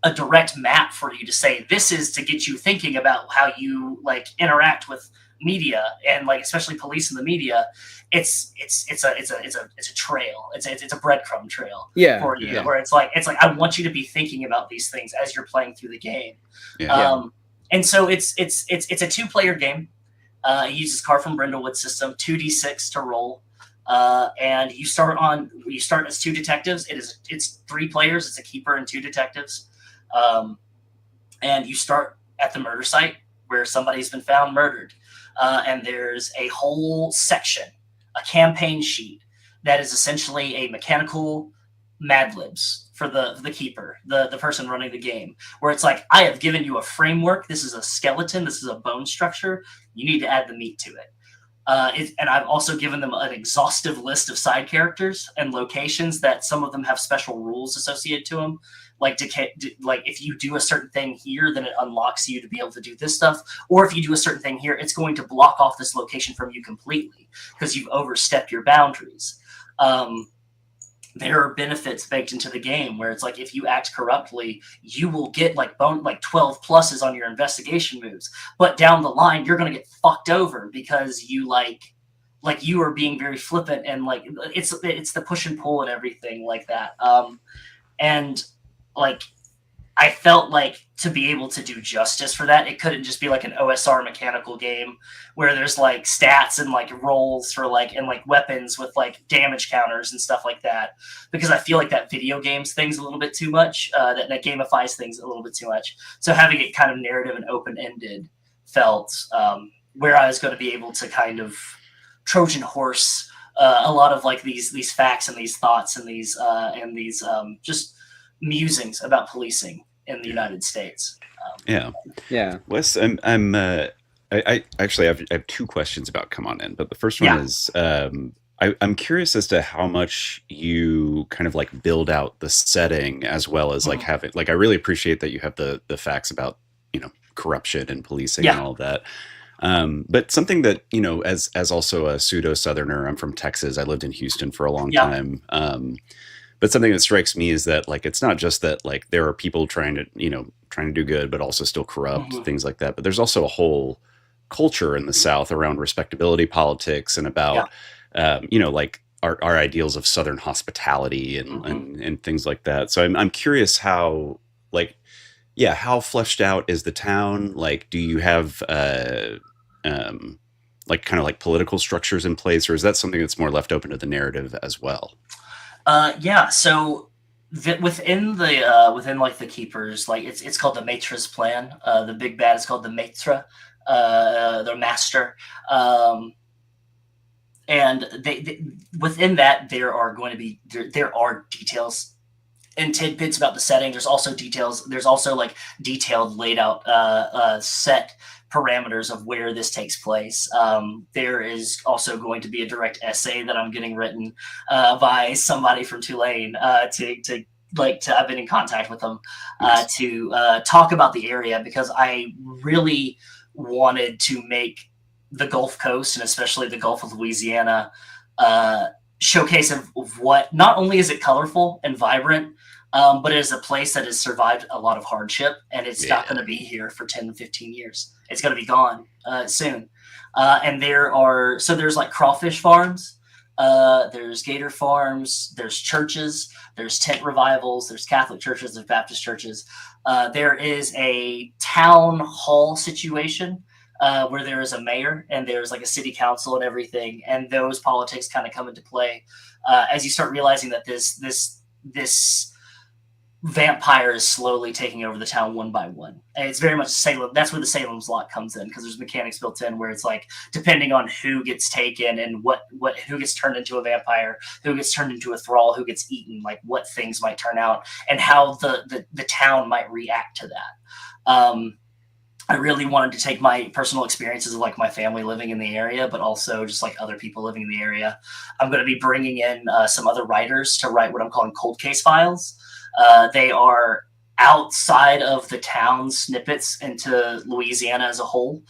a direct map for you to say this is to get you thinking about how you like interact with media and like especially police in the media. It's a trail. It's a breadcrumb trail for you, where it's like I want you to be thinking about these things as you're playing through the game. And so it's a 2-player game. It uses Car from Brindlewood system, 2d6 to roll, and you start as 2 detectives. It's 3 players. It's a keeper and 2 detectives, and you start at the murder site where somebody's been found murdered, and there's a whole section, a campaign sheet that is essentially a mechanical Mad Libs for the keeper, the person running the game, where it's like, I have given you a framework. This is a skeleton. This is a bone structure. You need to add the meat to it. And I've also given them an exhaustive list of side characters and locations that some of them have special rules associated to them. Like if you do a certain thing here, then it unlocks you to be able to do this stuff. Or if you do a certain thing here, it's going to block off this location from you completely because you've overstepped your boundaries. There are benefits baked into the game where it's like, if you act corruptly, you will get like 12 pluses on your investigation moves. But down the line, you're going to get fucked over because you like you are being very flippant, and like it's the push and pull and everything like that. And like I felt like to be able to do justice for that, it couldn't just be like an OSR mechanical game where there's like stats and like rolls for like and like weapons with like damage counters and stuff like that, because I feel like that video games things a little bit too much, that gamifies things a little bit too much. So having it kind of narrative and open-ended felt where I was going to be able to kind of Trojan horse a lot of like these facts and these thoughts and these just musings about policing in the United States. Wes, I actually have 2 questions about Come On In, but the first one is I'm curious as to how much you kind of like build out the setting as well as like have it. Like I really appreciate that you have the facts about corruption and policing and all of that. But something that as also a pseudo Southerner, I'm from Texas. I lived in Houston for a long time. But something that strikes me is that like it's not just that like there are people trying to do good, but also still corrupt, things like that. But there's also a whole culture in the South around respectability politics and about like our ideals of Southern hospitality and things like that. So I'm curious how how fleshed out is the town? Like, do you have like kind of like political structures in place, or is that something that's more left open to the narrative as well? So within like the keepers, like it's called the Maitra's plan. The big bad is called the Maitra, their master. And they within that there are going to be there are details and tidbits about the setting. There's also details. There's also like detailed laid out set parameters of where this takes place. There is also going to be a direct essay that I'm getting written by somebody from Tulane to I've been in contact with them to talk about the area, because I really wanted to make the Gulf Coast, and especially the Gulf of Louisiana, showcase of what, not only is it colorful and vibrant, but it is a place that has survived a lot of hardship, and it's not going to be here for 10 15 years. It's going to be gone soon. And there's like crawfish farms, there's gator farms, there's churches, there's tent revivals, there's Catholic churches, there's Baptist churches. There is a town hall situation where there is a mayor and there's like a city council and everything. And those politics kind of come into play as you start realizing that this vampire is slowly taking over the town one by one. And it's very much Salem. That's where the Salem's Lot comes in, because there's mechanics built in where it's like, depending on who gets taken and who gets turned into a vampire, who gets turned into a thrall, who gets eaten, like what things might turn out, and how the town might react to that. I really wanted to take my personal experiences of like my family living in the area, but also just like other people living in the area. I'm going to be bringing in some other writers to write what I'm calling cold case files. They are outside of the town snippets into Louisiana as a whole,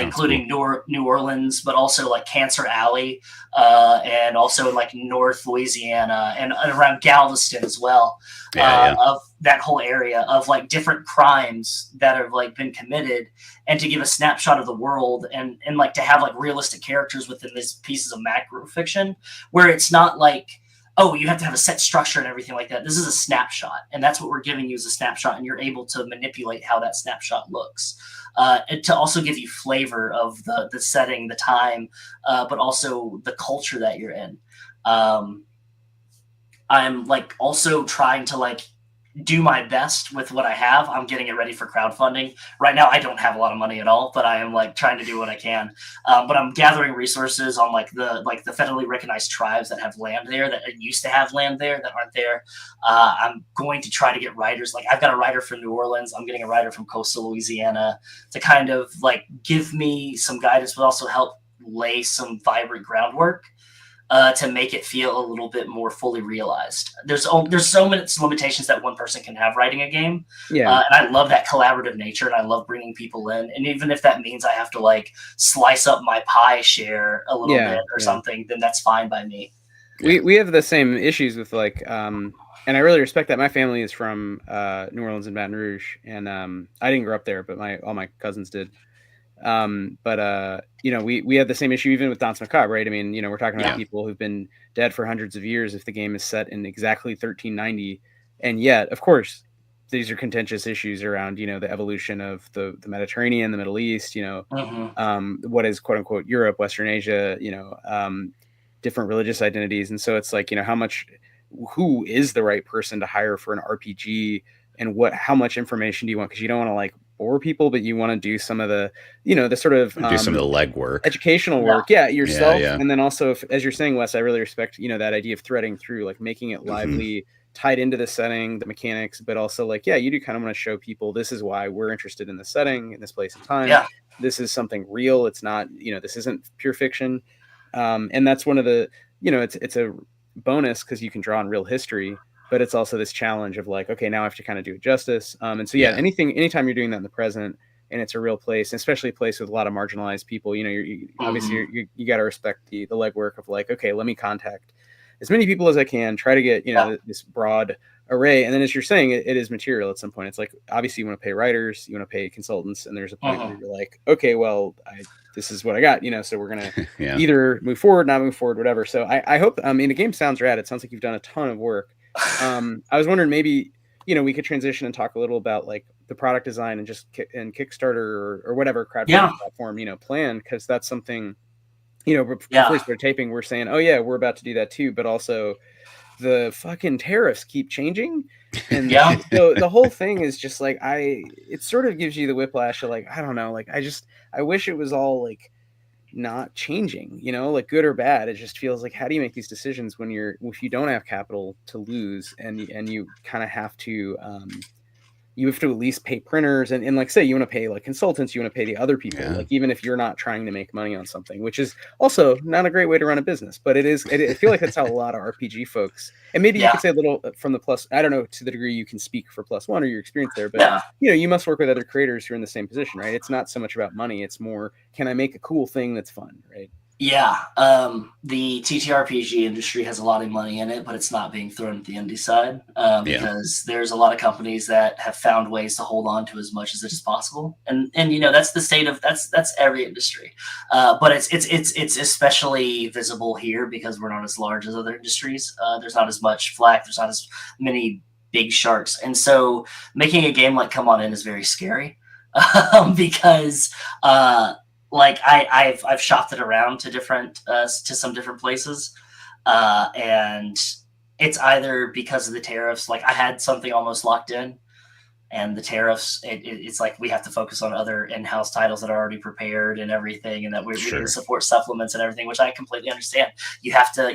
including cool. New Orleans, but also like Cancer Alley, and also like North Louisiana and around Galveston as well. Of that whole area of like different crimes that have like been committed, and to give a snapshot of the world, and like to have like realistic characters within these pieces of macro fiction, where it's not like, oh, you have to have a set structure and everything like that. This is a snapshot, and that's what we're giving you, is a snapshot, and you're able to manipulate how that snapshot looks. And to also give you flavor of the setting, the time, but also the culture that you're in. I'm like also trying to like do my best with what I have. I'm getting it ready for crowdfunding. Right now, I don't have a lot of money at all, but I am like trying to do what I can. But I'm gathering resources on like the federally recognized tribes that have land there, that used to have land there, that aren't there. I'm going to try to get writers. Like I've got a writer from New Orleans. I'm getting a writer from coastal Louisiana to kind of like give me some guidance, but also help lay some vibrant groundwork. To make it feel a little bit more fully realized. There's so many limitations that one person can have writing a game. And I love that collaborative nature, and I love bringing people in. And even if that means I have to like slice up my pie share a little bit or something, then that's fine by me. We have the same issues with like, and I really respect that. My family is from New Orleans and Baton Rouge, and I didn't grow up there, but all my cousins did. You know, we have the same issue even with Danse Macabre, right? I mean, you know, we're talking about people who've been dead for hundreds of years if the game is set in exactly 1390. And yet, of course, these are contentious issues around, you know, the evolution of the Mediterranean, the Middle East, you know, what is quote unquote Europe, Western Asia, you know, different religious identities. And so it's like, you know, who is the right person to hire for an RPG, and how much information do you want? Because you don't want to like bore people, but you want to do some of the, you know, the sort of do some of the legwork, educational work, yourself. And then also, as you're saying, Wes, I really respect, you know, that idea of threading through, like making it lively, tied into the setting, the mechanics, but also like, you do kind of want to show people this is why we're interested in the setting, in this place and time. This is something real. It's not, you know, this isn't pure fiction. And that's one of the, you know, it's a bonus because you can draw on real history, but it's also this challenge of like, okay, now I have to kind of do it justice. And so, anytime you're doing that in the present and it's a real place, especially a place with a lot of marginalized people, you know, obviously you got to respect the legwork of like, okay, let me contact as many people as I can, try to get, you know, this broad array. And then as you're saying, it is material at some point. It's like, obviously you want to pay writers, you want to pay consultants. And there's a point where you're like, okay, well, this is what I got, you know, so we're going to either move forward, not move forward, whatever. So I hope, I mean, the game sounds rad. It sounds like you've done a ton of work. I was wondering maybe, you know, we could transition and talk a little about like the product design and just Kickstarter or whatever crowdfunding platform, you know, plan. Cause that's something, you know, before we started taping, we're saying, oh yeah, we're about to do that too. But also the fucking tariffs keep changing. And so the whole thing is just like, it sort of gives you the whiplash of like, I don't know, like, I wish it was all like, not changing, you know, like good or bad. It just feels like, how do you make these decisions if you don't have capital to lose and you kind of have to, you have to at least pay printers and like say you want to pay like consultants, you want to pay the other people, Yeah. like even if you're not trying to make money on something, which is also not a great way to run a business, but I feel like that's how a lot of RPG folks, and maybe you could say a little from the plus, I don't know to the degree you can speak for Plus One or your experience there, but you must work with other creators who are in the same position, right? It's not so much about money, it's more, can I make a cool thing that's fun, right? Yeah, the TTRPG industry has a lot of money in it, but it's not being thrown at the indie side because there's a lot of companies that have found ways to hold on to as much as it is possible, and that's the state of that's every industry, but it's especially visible here because we're not as large as other industries. There's not as much flack. There's not as many big sharks, and so making a game like Come On In is very scary because. Like I've shopped it around to some different places, and it's either because of the tariffs. Like I had something almost locked in, and the tariffs. It's like we have to focus on other in-house titles that are already prepared and everything, and that we need to support supplements and everything, which I completely understand. You have to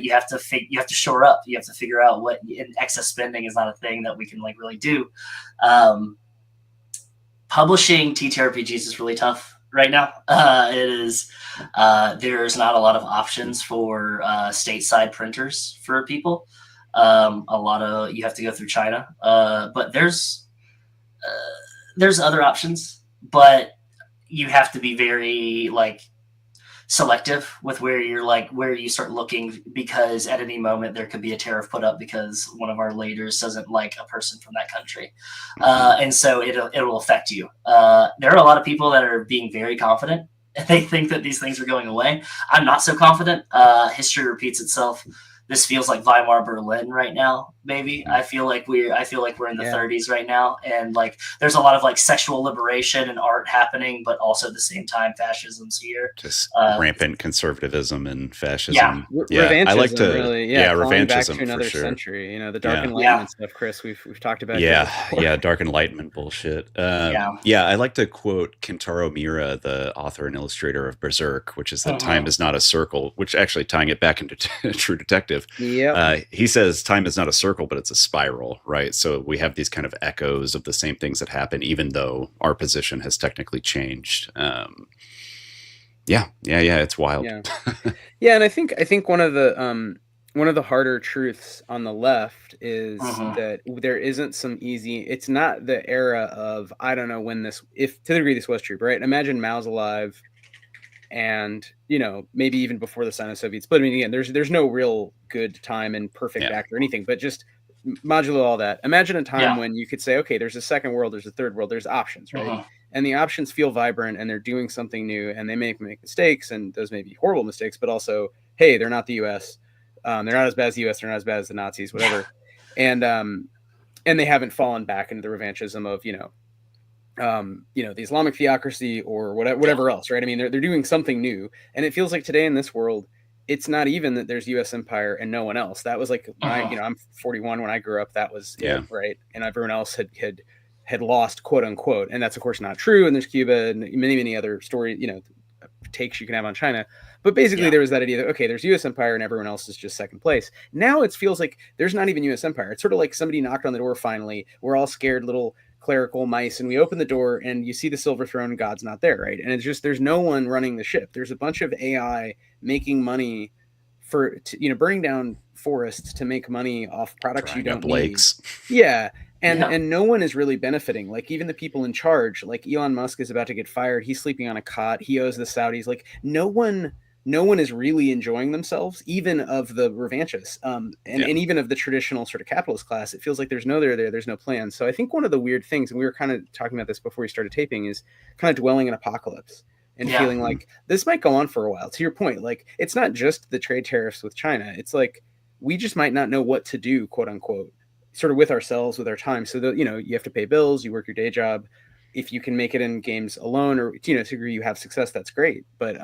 shore up. You have to figure out what excess spending is not a thing that we can like really do. Publishing TTRPGs is really tough. Right now, it is. There's not a lot of options for stateside printers for people. You have to go through China, but there's other options. But you have to be very like selective with where you start looking, because at any moment there could be a tariff put up because one of our leaders doesn't like a person from that country, and so it'll affect you. There are a lot of people that are being very confident. They think that these things are going away. I'm not so confident. History repeats itself. This feels like Weimar Berlin right now. Maybe I feel like we're in the 30s right now, and like there's a lot of like sexual liberation and art happening, but also at the same time fascism's here. Just rampant conservatism and fascism. Revanchism, I like to revanchism back to another for sure. century. The Dark Enlightenment stuff, Chris. We've talked about. Dark Enlightenment bullshit. I like to quote Kentaro Miura, the author and illustrator of Berserk, which is that time is not a circle. Which actually tying it back into True Detective. He says time is not a circle, but it's a spiral, right? So we have these kind of echoes of the same things that happen, even though our position has technically changed. It's wild. And I think one of the harder truths on the left is that there isn't some easy. It's not the era of I don't know when if to the degree this was true, right? Imagine Mao's alive. And maybe even before the Sino-Soviet split. I mean, again, there's no real good time and perfect act or anything, but just modulo all that. Imagine a time when you could say, okay, there's a second world, there's a third world, there's options, right? And the options feel vibrant, and they're doing something new, and they make mistakes, and those may be horrible mistakes, but also, hey, they're not the U.S. They're not as bad as the U.S. They're not as bad as the Nazis, whatever. And they haven't fallen back into the revanchism of the Islamic theocracy or whatever else, right? I mean, they're doing something new, and it feels like today in this world, it's not even that there's U.S. empire and no one else. That was like I'm 41 when I grew up. That was it, right, and everyone else had lost, quote unquote, and that's of course not true. And there's Cuba and many other stories, takes you can have on China. But basically, there was that idea that okay, there's U.S. empire and everyone else is just second place. Now it feels like there's not even U.S. empire. It's sort of like somebody knocked on the door. Finally, we're all scared little clerical mice, and we open the door and you see the silver throne, God's not there, right? And it's just there's no one running the ship. There's a bunch of AI making money for burning down forests to make money off products you don't need. And no one is really benefiting. Like even the people in charge, like Elon Musk is about to get fired. He's sleeping on a cot. He owes the Saudis. Like no one is really enjoying themselves, even of the revanchists, and even of the traditional sort of capitalist class. It feels like there's no there's no plan. So I think one of the weird things, and we were kind of talking about this before we started taping, is kind of dwelling in apocalypse and feeling like this might go on for a while. To your point, like it's not just the trade tariffs with China. It's like we just might not know what to do, quote unquote, sort of with ourselves, with our time. So that, you have to pay bills, you work your day job. If you can make it in games alone, or to a degree you have success, that's great. But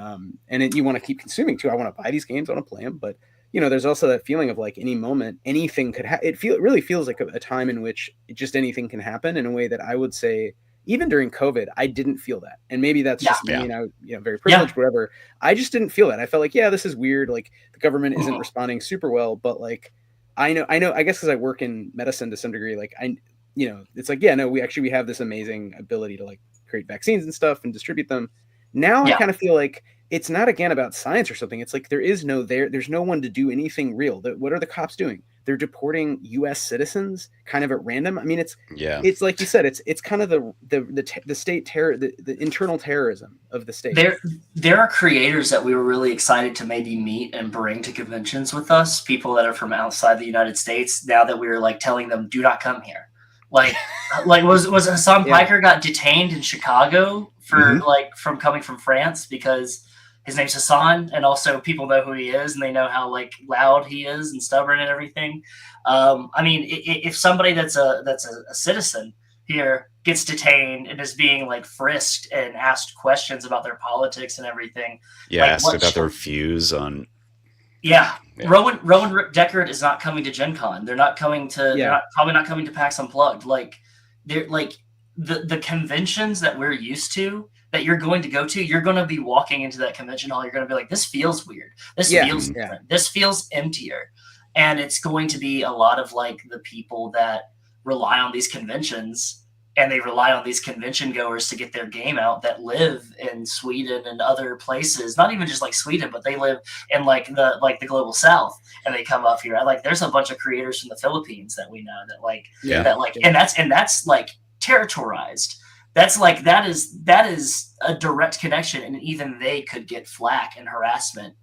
you want to keep consuming too. I want to buy these games, I want to play them. But there's also that feeling of like any moment, anything could happen. It really feels like a time in which just anything can happen in a way that I would say, even during COVID, I didn't feel that. And maybe that's just me, and I was very privileged, whatever. I just didn't feel that. I felt like, this is weird. Like the government isn't responding super well, but like I know. I guess because I work in medicine to some degree, like it's like, yeah, no, we have this amazing ability to like create vaccines and stuff and distribute them. Now I kind of feel like it's not again about science or something. It's like there's no one to do anything real. What are the cops doing? They're deporting U.S. citizens kind of at random. I mean, it's like you said, it's kind of the state terror, the internal terrorism of the state. There are creators that we were really excited to maybe meet and bring to conventions with us, people that are from outside the United States. Now that we were like telling them, do not come here. Like was Hassan Piker got detained in Chicago for from coming from France because his name's Hassan, and also people know who he is and they know how like loud he is and stubborn and everything. I mean, if somebody that's a citizen here gets detained and is being like frisked and asked questions about their politics and everything, asked about their views on. Rowan Deckard is not coming to Gen Con. They're not coming to. Probably not coming to PAX Unplugged. Like they're like the conventions that we're used to, that you're going to go to. You're going to be walking into that convention hall. You're going to be like, this feels weird. This feels different. This feels emptier, and it's going to be a lot of like the people that rely on these conventions. And they rely on these convention goers to get their game out that live in Sweden and other places, not even just like Sweden, but they live in like the global South, and they come up here. Like there's a bunch of creators from the Philippines that we know and that's like territorialized. That's like, that is a direct connection, and even they could get flack and harassment.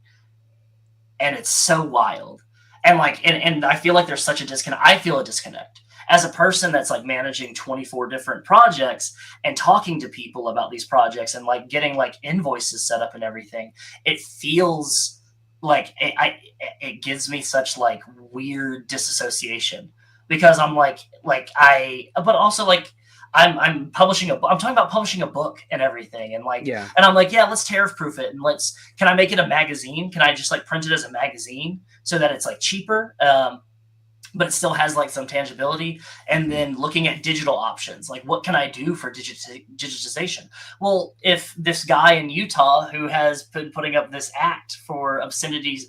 And it's so wild. And like, and I feel like there's such a disconnect. I feel a disconnect. As a person that's like managing 24 different projects and talking to people about these projects and like getting like invoices set up and everything, it feels like it gives me such like weird disassociation, because I'm but also like I'm talking about publishing a book and everything, and like, and I'm like, let's tariff proof it, and can I make it a magazine? Can I just like print it as a magazine so that it's like cheaper? But it still has like some tangibility. And then looking at digital options, like what can I do for digitization? Well, if this guy in Utah who has been putting up this act for obscenity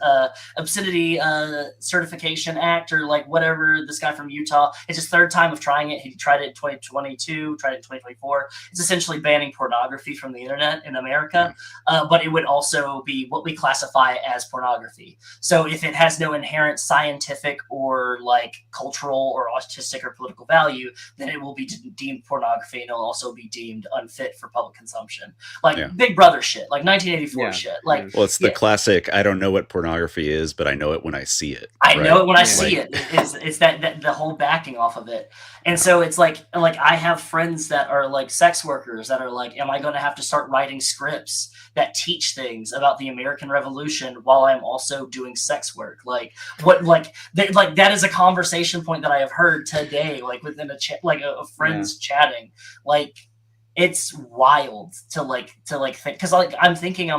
certification act, or like whatever, this guy from Utah, it's his third time of trying it. He tried it in 2022, tried it in 2024. It's essentially banning pornography from the internet in America, but it would also be what we classify as pornography. So if it has no inherent scientific or like cultural or artistic or political value, then it will be deemed pornography, and it'll also be deemed unfit for public consumption. Like Big Brother shit, like 1984 shit. Like, well, it's the classic, I don't know what pornography is, but I know it when I see it. I know it when I see it. It's that the whole backing off of it. And so it's like I have friends that are like sex workers that are like, am I going to have to start writing scripts that teach things about the American Revolution while I'm also doing sex work? Like what, like that is a conversation point that I have heard today, like within a chat, like a friends chatting. Like it's wild to think, because like I'm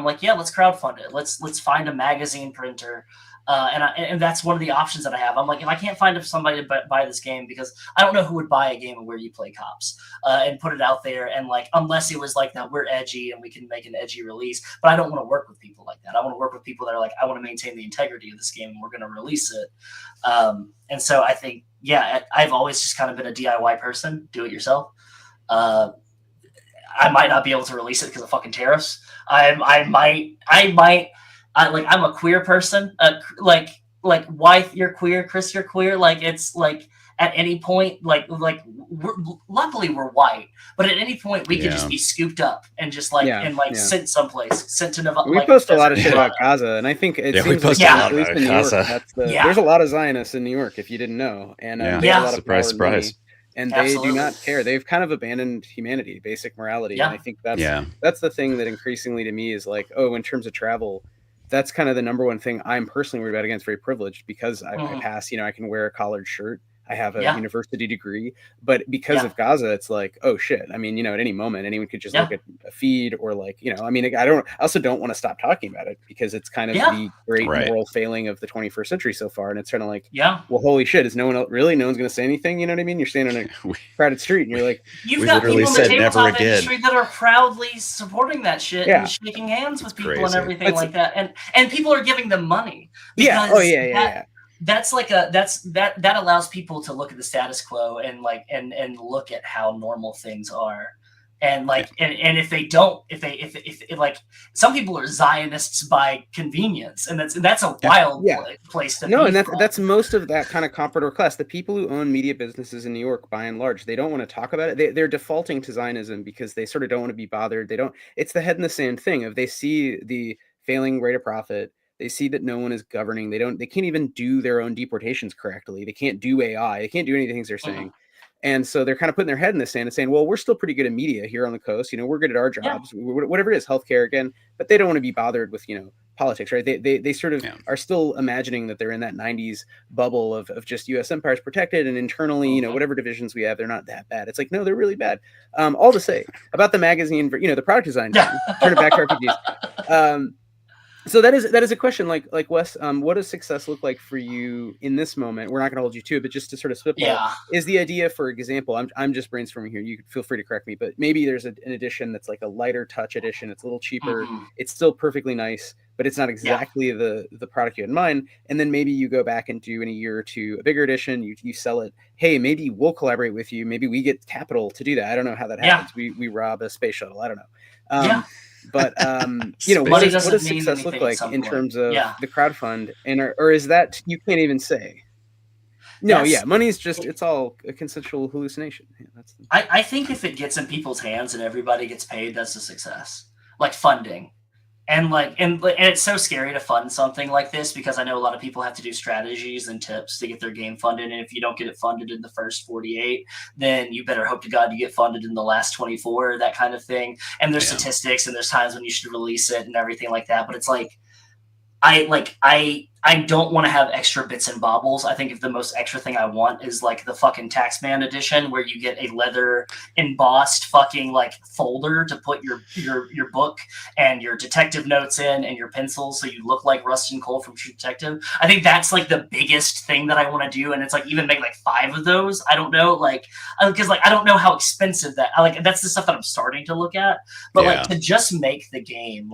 like, let's crowdfund it. Let's find a magazine printer. And that's one of the options that I have. I'm like, if I can't find somebody to buy this game, because I don't know who would buy a game where you play cops and put it out there, and like, unless it was like that we're edgy and we can make an edgy release. But I don't want to work with people like that. I want to work with people that are like, I want to maintain the integrity of this game, and we're going to release it. And so I think, I've always just kind of been a DIY person, do it yourself. I might not be able to release it because of fucking tariffs. I might. I'm a queer person. Like Wythe, you're queer. Chris, you're queer. Like it's like at any point, luckily we're white, but at any point we could just be scooped up and just sent someplace, sent to Nevada. We post a lot of shit about Gaza, and I think it seems like at least in New York, there's a lot of Zionists in New York, if you didn't know, and they have a lot of surprise. And they do not care. They've kind of abandoned humanity, basic morality, and I think that's the thing that increasingly to me is like, in terms of travel, that's kind of the number one thing I'm personally worried about. Again, it's very privileged because I pass, I can wear a collared shirt. I have a university degree, but because of Gaza, it's like, oh shit. I mean, at any moment, anyone could just look at a feed or like, I mean, I also don't want to stop talking about it because it's kind of the great moral failing of the 21st century so far. And it's kind of like, well, holy shit, is no one going to say anything? You know what I mean? You're standing on a crowded street and you're like, you've got people in the tabletop industry that are proudly supporting that shit and shaking hands with people and everything like that. And people are giving them money. that's like that allows people to look at the status quo and like and look at how normal things are. And like, and if they don't, if like some people are Zionists by convenience, and that's a wild place to be. No, and that's most of that kind of comprador class. The people who own media businesses in New York, by and large, they don't want to talk about it. They're defaulting to Zionism because they sort of don't want to be bothered. It's the head in the sand thing. If they see the failing rate of profit, they see that no one is governing. They can't even do their own deportations correctly. They can't do AI. They can't do any of the things they're saying. And so they're kind of putting their head in the sand and saying, well, we're still pretty good at media here on the coast. We're good at our jobs, whatever it is, healthcare again, but they don't want to be bothered with, politics, right? They sort of are still imagining that they're in that 90s bubble of just U.S. empires protected, and internally, whatever divisions we have, they're not that bad. It's like, no, they're really bad. All to say about the magazine, the product design, turn it back to RPGs. So that is a question, like Wes, what does success look like for you in this moment? We're not going to hold you to it, but just to sort of spitball, is the idea, for example, I'm just brainstorming here. You can feel free to correct me, but maybe there's an edition that's like a lighter touch edition. It's a little cheaper. It's still perfectly nice, but it's not exactly the product you had in mind. And then maybe you go back and do in a year or two a bigger edition. You sell it. Hey, maybe we'll collaborate with you. Maybe we get capital to do that. I don't know how that happens. We rob a space shuttle. I don't know. But what does success look like in terms of the crowdfund, or is that you can't even say? No, money's just, it's all a consensual hallucination. I think if it gets in people's hands and everybody gets paid, that's a success. Like funding. And it's so scary to fund something like this, because I know a lot of people have to do strategies and tips to get their game funded. And if you don't get it funded in the first 48, then you better hope to God you get funded in the last 24, that kind of thing. And there's statistics, and there's times when you should release it and everything like that. But it's like, I don't want to have extra bits and baubles. I think if the most extra thing I want is like the fucking Taxman edition, where you get a leather embossed fucking like folder to put your book and your detective notes in and your pencils, so you look like Rustin Cole from True Detective. I think that's like the biggest thing that I want to do, and it's like even make like 5 of those. I don't know, because I don't know how expensive that. That's the stuff that I'm starting to look at, but to just make the game,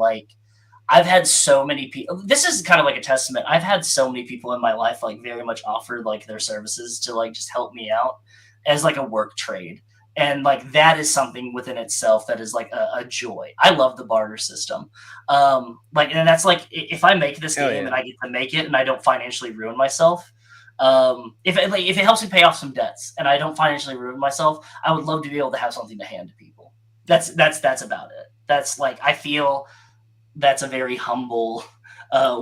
I've had so many people, this is kind of like a testament. I've had so many people in my life, very much offered their services to just help me out as a work trade. And that is something within itself that is a joy. I love the barter system. And that's if I make this game and I get to make it and I don't financially ruin myself, if it helps me pay off some debts and I don't financially ruin myself, I would love to be able to have something to hand to people. That's about it. That's I feel that's a very humble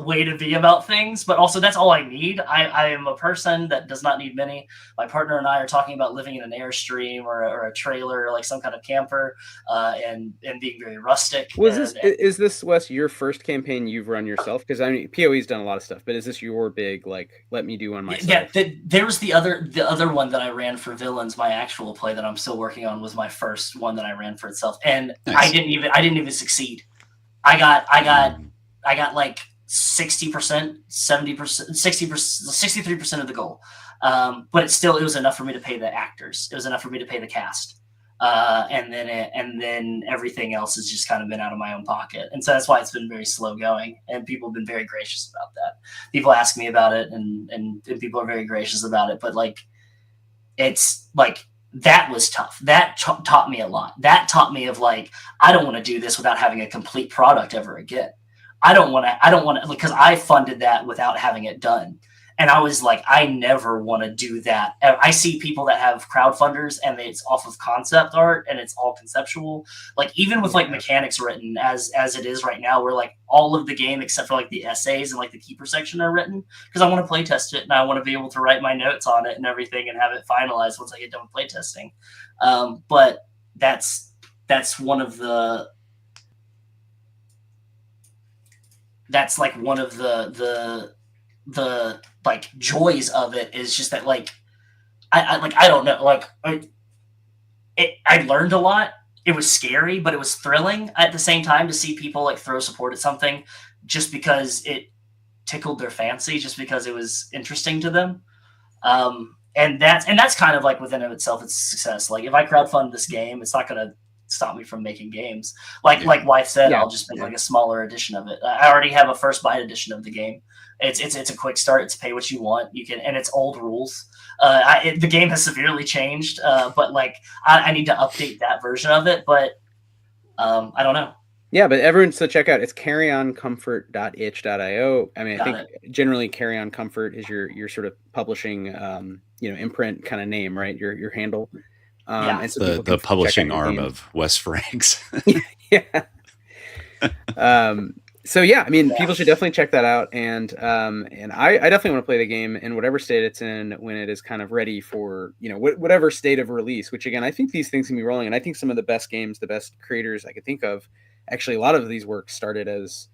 way to be about things, but also that's all I need. I am a person that does not need many. My partner and I are talking about living in an Airstream or a trailer, some kind of camper, and being very rustic. Is this, Wes, your first campaign you've run yourself? Because PoE's done a lot of stuff, but is this your big let me do one myself? Yeah, there was the other one that I ran for Villains. My actual play that I'm still working on was my first one that I ran for itself, and nice. I didn't even succeed. I got 60%, 70%, 60%, 63% of the goal. But it was enough for me to pay the actors. It was enough for me to pay the cast. And then everything else has just kind of been out of my own pocket. And so that's why it's been very slow going. And people have been very gracious about that. People ask me about it and people are very gracious about it. But it's that was tough. That taught me a lot. That taught me of I don't want to do this without having a complete product ever again. I don't want to, because I funded that without having it done. And I was I never want to do that. I see people that have crowdfunders and it's off of concept art and it's all conceptual. Even with mechanics written as it is right now, where all of the game except for the essays and the keeper section are written, because I want to play test it and I want to be able to write my notes on it and everything and have it finalized once I get done with play testing. But that's one of the one of the joys of it is just that I don't know, I learned a lot. It was scary, but it was thrilling at the same time to see people throw support at something just because it tickled their fancy, just because it was interesting to them. And that's kind of within of itself, it's a success. If I crowdfund this game, it's not gonna stop me from making games. Like Wythe said, I'll just make like a smaller edition of it. I already have a first bite edition of the game. It's a quick start. It's pay what you want. You can, and it's old rules. The game has severely changed, but like I need to update that version of it. But I don't know. Yeah, but everyone, so check out, it's carryoncomfort.itch.io. I mean, I think generally Carry On Comfort is your sort of publishing, imprint kind of name, right? Your handle. And so the publishing arm of Wes Franks. Yeah. So yeah, I mean, people should definitely check that out, and I definitely want to play the game in whatever state it's in when it is kind of ready for whatever state of release. Which again, I think these things can be rolling, and I think some of the best games, the best creators I could think of, actually a lot of these works started as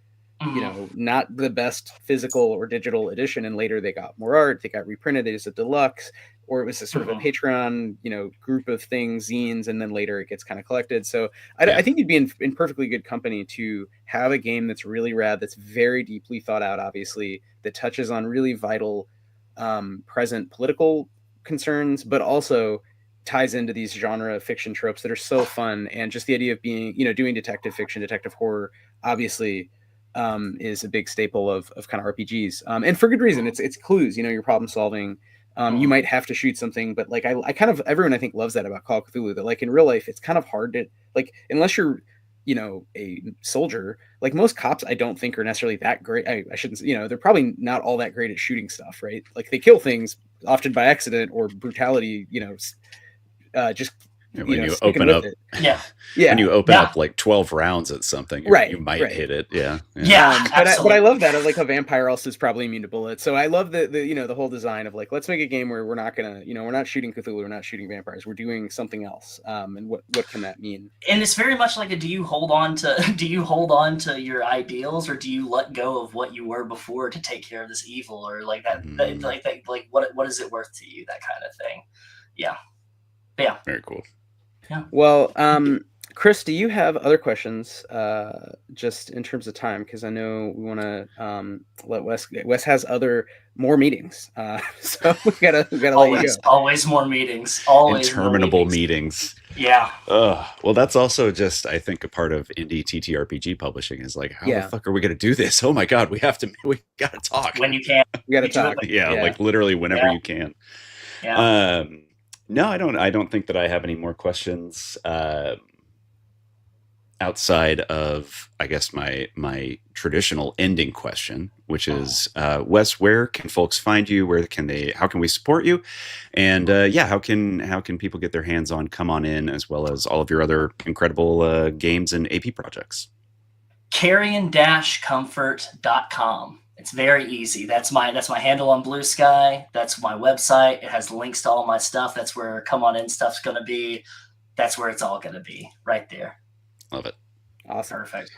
not the best physical or digital edition, and later they got more art, they got reprinted as a deluxe, or it was a sort of a Patreon group of things, zines, and then later it gets kind of collected. So I think you'd be in perfectly good company to have a game that's really rad, that's very deeply thought out, obviously, that touches on really vital present political concerns, but also ties into these genre fiction tropes that are so fun. And just the idea of being, doing detective fiction, detective horror, obviously is a big staple of kind of RPGs. And for good reason. It's clues, you're problem solving. You might have to shoot something, but like I kind of, everyone I think loves that about Call of Cthulhu, that like in real life, it's kind of hard to, like, unless you're, a soldier, like most cops, I don't think are necessarily that great. I shouldn't, they're probably not all that great at shooting stuff, right? Like they kill things often by accident or brutality, just when you open up, when you open up like 12 rounds at something, you might hit it. But I love that. Like a vampire also is probably immune to bullets. So I love the whole design of like, let's make a game where we're not gonna, we're not shooting Cthulhu, we're not shooting vampires, we're doing something else. And what can that mean? And it's very much like do you hold on to your ideals, or do you let go of what you were before to take care of this evil, or like that, like what is it worth to you? That kind of thing. Yeah. Very cool. Yeah. Well, Chris, do you have other questions, just in terms of time? Because I know we want to let Wes has more meetings, so we gotta let you go. Always more meetings. Always interminable meetings. Yeah. Well, that's also just, I think, a part of indie TTRPG publishing is like, how the fuck are we gonna do this? Oh my god, we gotta talk when you can. We gotta talk. Like literally whenever you can. Yeah. No, I don't think that I have any more questions outside of, I guess, my traditional ending question, which is, Wes, where can folks find you? How can we support you? And how can people get their hands on Come On In, as well as all of your other incredible games and AP projects? carrion-comfort.com. It's very easy. That's my handle on Blue Sky. That's my website. It has links to all my stuff. That's where Come On In stuff's going to be. That's where it's all going to be, right there. Love it. Awesome. Perfect.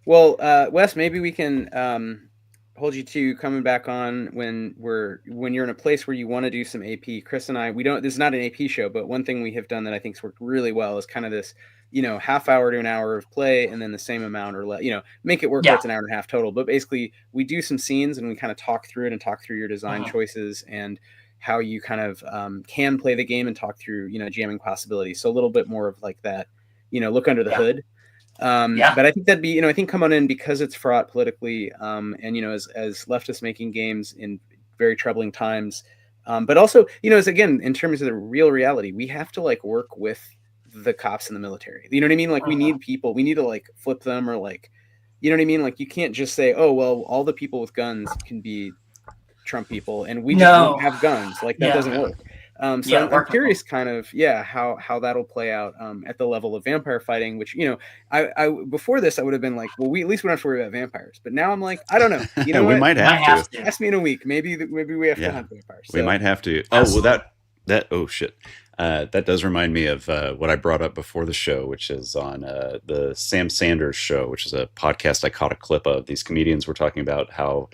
Well, Wes, maybe we can hold you to coming back on when you're in a place where you want to do some AP. Chris and I, this is not an AP show, but one thing we have done that I think's worked really well is kind of this, half hour to an hour of play, and then the same amount or less, make it work where it's an hour and a half total. But basically we do some scenes and we kind of talk through it and talk through your design choices and how you kind of can play the game and talk through, jamming possibilities. So a little bit more of like that, look under the hood. But I think that'd be, I think Come On In, because it's fraught politically, and, as leftists making games in very troubling times, but also, as again, in terms of the real reality, we have to like work with the cops in the military. You know what I mean? Like we need people, we need to like flip them, or like, you know what I mean? Like you can't just say, oh, well, all the people with guns can be Trump people and we just don't have guns. Like that doesn't work. So I'm curious kind of, how that'll play out at the level of vampire fighting, which, I before this, I would have been like, well, at least we don't have to worry about vampires. But now I'm like, I don't know. You know we what? might have to. Ask me in a week. Maybe we have to hunt vampires. So. We might have to. Oh, well, oh, shit. That does remind me of what I brought up before the show, which is on the Sam Sanders show, which is a podcast I caught a clip of. These comedians were talking about how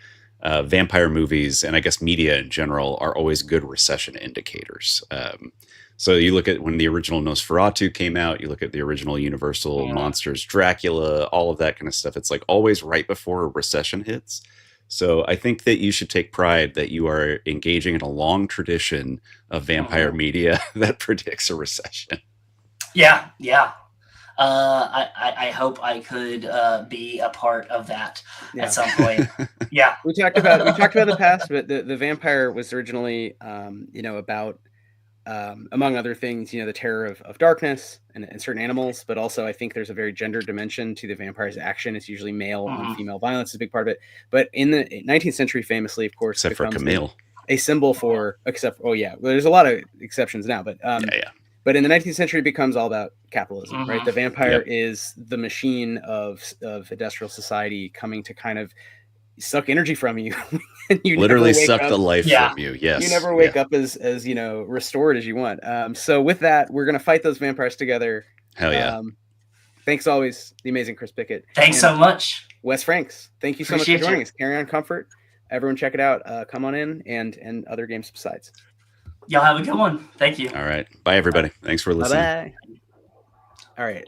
vampire movies, and I guess media in general, are always good recession indicators. So you look at when the original Nosferatu came out, you look at the original Universal Monsters, Dracula, all of that kind of stuff. It's like always right before a recession hits. So I think that you should take pride that you are engaging in a long tradition of vampire media that predicts a recession. Yeah. I hope I could be a part of that Yeah. at some point. Yeah. We talked about the past, but the vampire was originally, about, among other things, the terror of darkness and certain animals, but also I think there's a very gender dimension to the vampire's action. It's usually male on female violence is a big part of it. But in the 19th century, famously, of course, Except for Camille. A symbol for, there's a lot of exceptions now, but but in the 19th century, it becomes all about capitalism, right? The vampire is the machine of industrial society coming to kind of suck energy from you. And you literally suck the life from you. Yes. You never wake up as restored as you want. So with that, we're going to fight those vampires together. Hell yeah. Thanks always, the amazing Chris Pickett. Thanks so much. Wes Franks. Thank you so much for joining us. Carry on Comfort. Everyone check it out. Come on in and other games besides. Y'all have a good one. Thank you. All right. Bye, everybody. Thanks for listening. Bye-bye. All right.